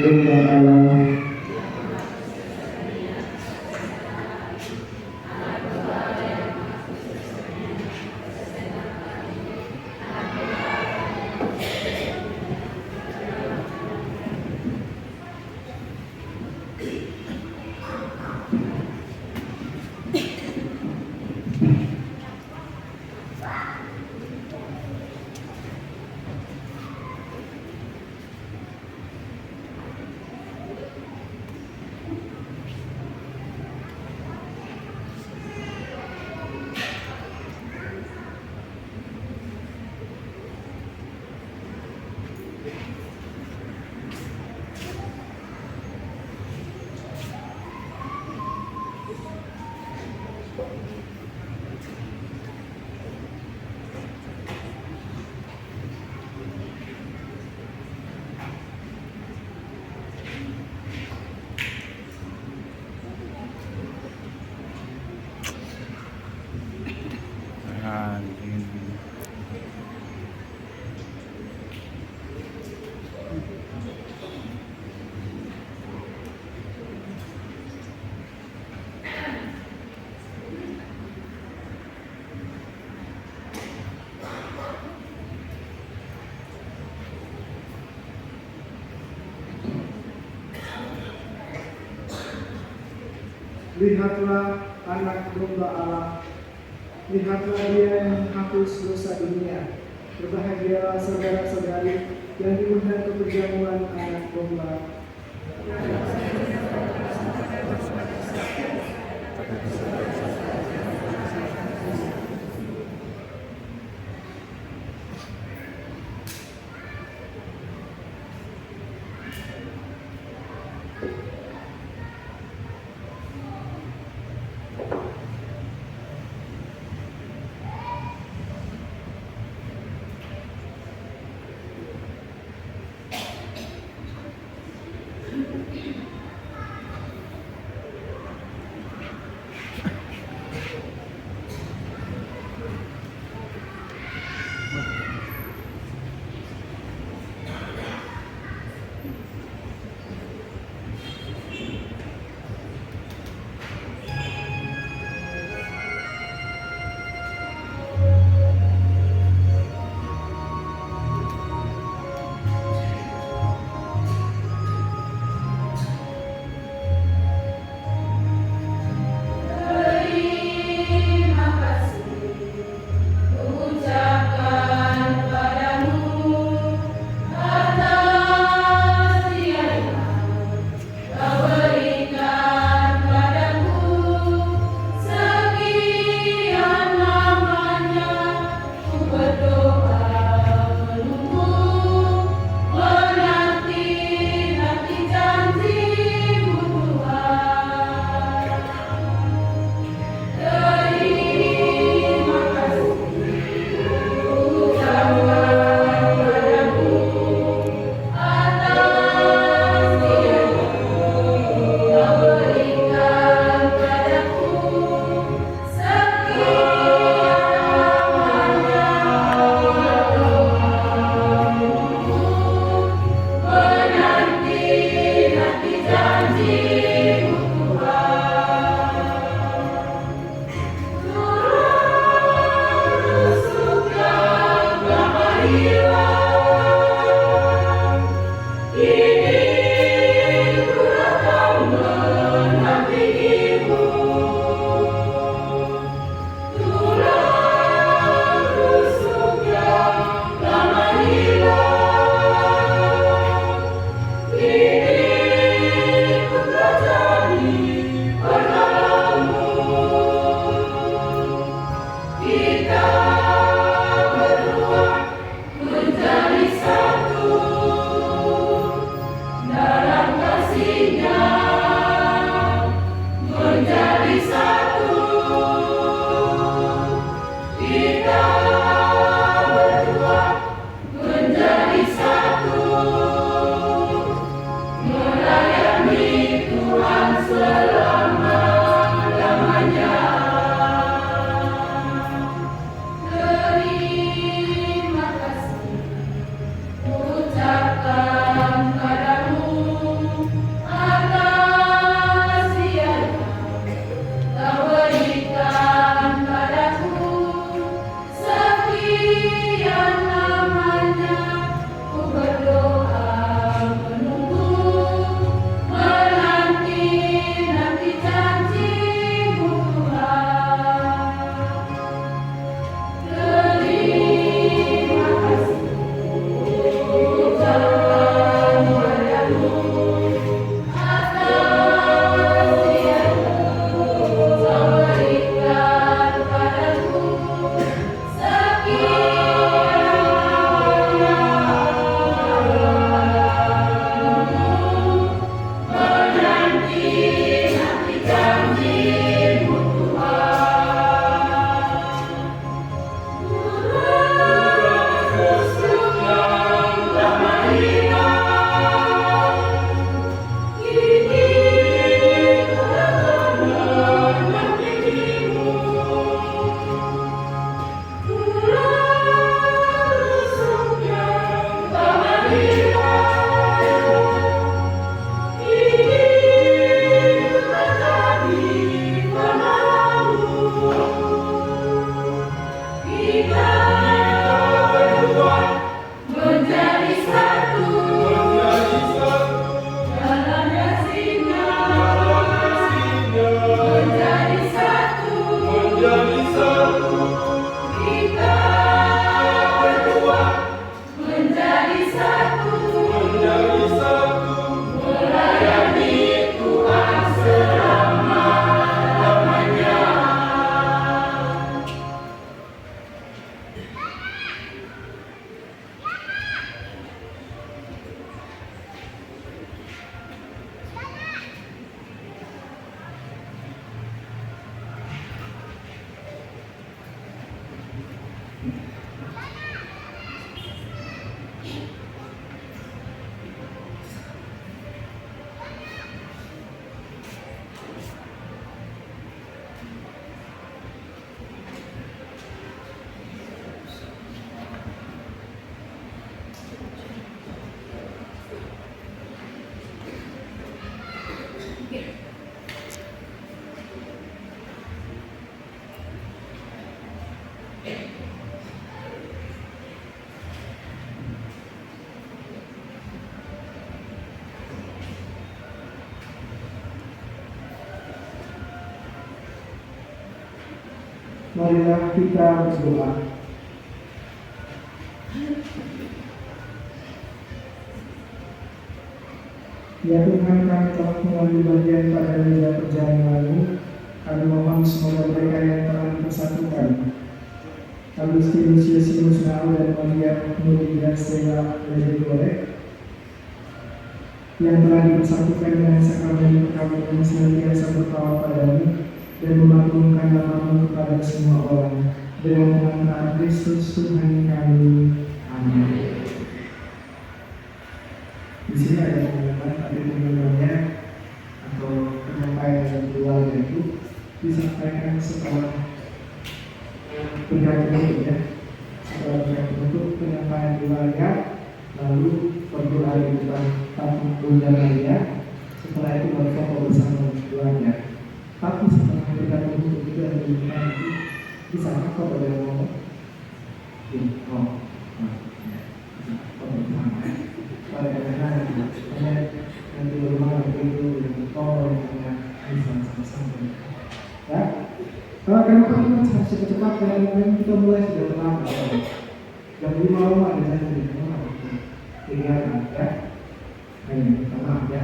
Speaker 2: Lihatlah anak domba Allah. Lihatlah dia yang menghapus dosa dunia. Berbahagialah saudara-saudari yang diundang ke perjamuan anak domba. Marilah kita berdoa. Ya Tuhan, kami telah mengambil bagian pada lidah perjalanan lalu. Kami mohon semoga mereka yang telah dipersatukan, Agustinus Yosimus Nau dan Maria Nuri dan Stella Ledegore, yang telah dipersatukan dengan sakramen perkawinan senantiasa bertawaf padamu dan memaklumkan namamu kepada semua orang, dengan pengantaran Kristus Tuhan kami. Amin. Di sini ada pengumuman, tapi pengumumannya atau penyampaian yang kedua yaitu disampaikan setelah berkat penutup ya. Setelah berkat penutup penyampaian keluarga, lalu berdoa di depan tamu undangannya. Setelah itu berfoto bersama keluarga. Tapi setelah berkat penutup itu ada pembukaan itu bisa foto dengan ngomong. Foto bersama. Karena nanti rumah itu tol yang bisa sama-sama. Ya, kenapa kita harus cepat-cepat dan kita mulai sudah terlambat. Jam 5 rumah ada saya di rumah. Tinggalkan ya. Ayo, tenang ya.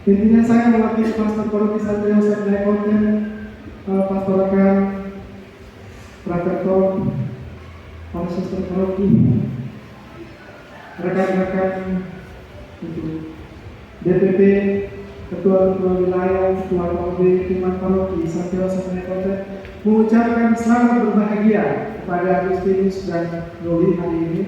Speaker 2: Intinya saya mewakili Pastor Paroki Santo Yosef Dayakonten, Pastorakan Prakerto, Pastor Paroki, rekan-rekan untuk DPP, Ketua-Ketua Wilayah, Ketua OB, Timan Paroki Santo Yosef Dayakonten mengucapkan selamat berbahagia kepada Agustinus dan Nuri hari ini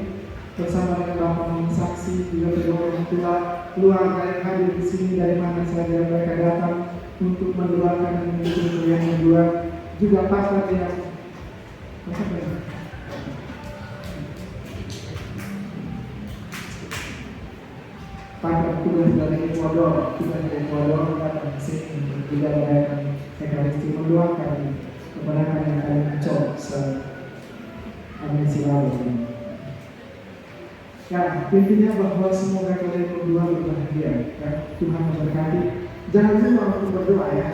Speaker 2: bersama dengan Bapak saksi juga kedua orang tua keluarga yang hadir di sini dari mana saja mereka datang untuk mendoakan dan mendukung kuliah kedua, juga pastor yang pakar tugas dari Ecuador, datang ke sini untuk juga merayakan Ekaristi, mendoakan kemenangan yang akan muncul se-Amisi lalu. Ya, intinya bahwa semoga kalian berdua berbahagia, ya. Tuhan memberkati. Jangan lupa untuk berdoa ya.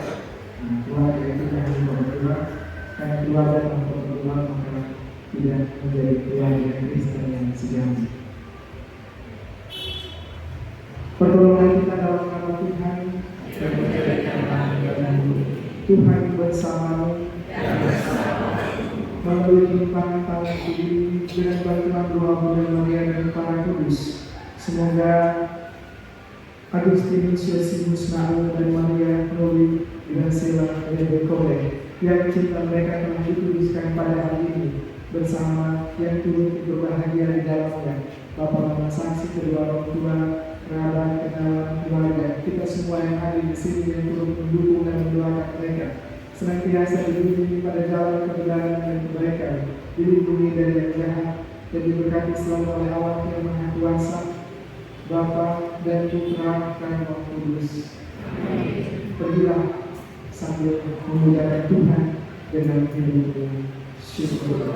Speaker 2: Keluarga itu jangan lupa berdoa, karena keluarga tanpa berdoa maka tidak menjadi keluarga Kristen yang sejati. Pertolongan kita dalam nama Tuhan, Tuhan bersamamu, melalui limpahan tangan ini dengan bantuan doa Bunda Maria dan para kudus. Semoga Agustinus Yosimus Nau dan Maria Nuri dan Stella Ledegore yang cinta mereka telah dituduskan pada hari ini bersama yang turut berbahagia di dalamnya, Bapak Mama saksi kedua orang tua, kerabat, kenalan, keluarga, kita semua yang hadir di sini yang turut mendukung dan mendoakan mereka senantiasa dibimbing pada jalan kebenaran dan kebaikan, dilindungi dari yang jahat, dan diberkati selalu oleh Allah yang Maha Kuasa, Bapa dan Putra dan Roh Kudus. Pergilah sambil memuliakan Tuhan dengan hidupmu. Syukur.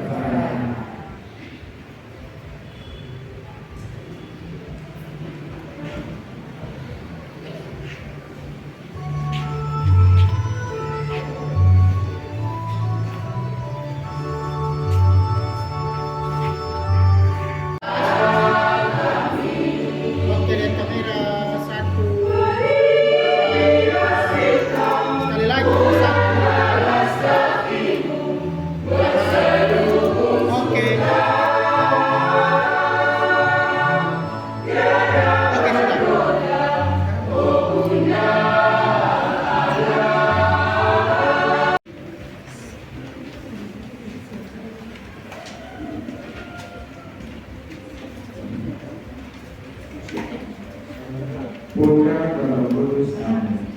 Speaker 7: Putra dan Kudus. Amin.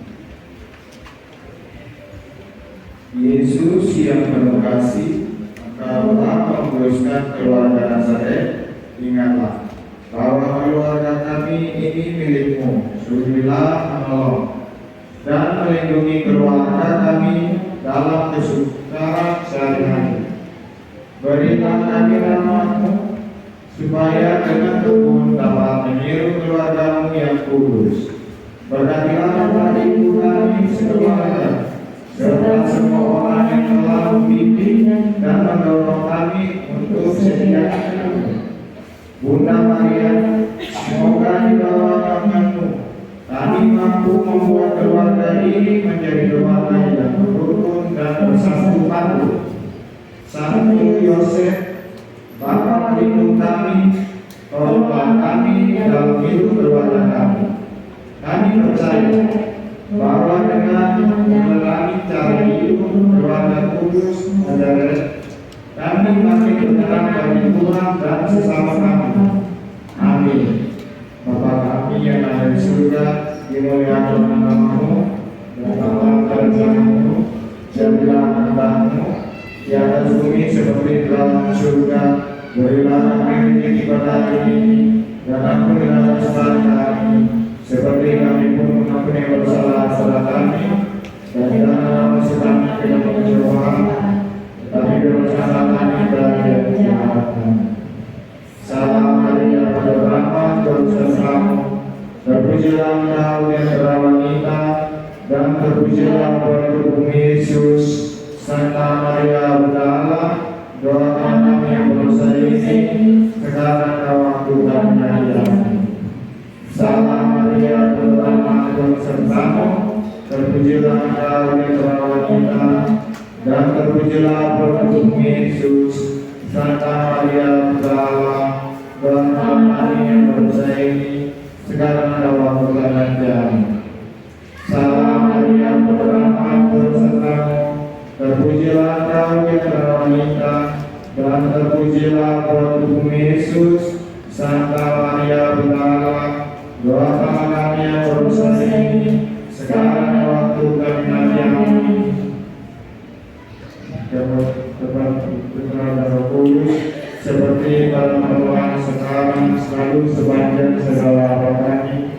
Speaker 7: Yesus yang penuh kasih, Engkau telah menguruskan keluarga Nazaret. Ingatlah bahwa keluarga kami ini milik-Mu. Sudahlah menolong dan melindungi keluarga kami dalam kesukaran sehari-hari. Berilah kami rahmat-Mu supaya dengan tekun dapat meniru keluarga-Mu yang kudus. Berkatilah kepada ibu kami sekeluarga, serta semua orang yang telah membimbing dan mendorong kami untuk setia. Bunda Maria, semoga di bawah naunganmu kami mampu membuat keluarga ini menjadi keluarga yang rukun dan bersatu padu. Santo Yosef, Bapa pelindung kami, tolonglah kami dalam hidup keluarga kami. Kami percaya bahwa dengan menjalani cara hidup keluarga kudus Nazaret, kami makin berterang bagi Tuhan dan sesama kami. Amin. Bapa kami yang ada di surga, dimuliakan namamu, datanglah kerajaanmu, jadilah kehendakmu di atas bumi seperti di dalam surga. Berilah kami rezeki pada hari ini, dan ampunilah kesalahan kami, seperti kami pun mengampuni bersalah kami, dan janganlah masukkan ke dalam pencobaan, tetapi bebaskanlah kami dari yang jahat. Salam Maria, penuh rahmat, Tuhan bersamamu. Terpujilah engkau di antara wanita, dan terpujilah buah tubuhmu Yesus. Santa Maria, Bunda Allah, doakan kami yang berdosa ini, sekarang dan waktu kami akhir. Salam Maria, penuh rahmat, Tuhan bersamamu. Terpujilah engkau di antara wanita, dan terpujilah buah tubuhmu Yesus. Santa Maria, Bunda Allah, doakan kami yang berdosa ini, sekarang dan waktu kami akhir. Salam Maria, penuh rahmat, Tuhan bersamamu. Terpujilah engkau di antara wanita, dan terpujilah buah tubuhmu Yesus. Santa Maria, Bunda Allah, doakan kami yang berdosa ini, sekarang dan waktu kami akhir. Kepada Roh Kudus, seperti pada permulaan sekarang, selalu sepanjang segala abad kami.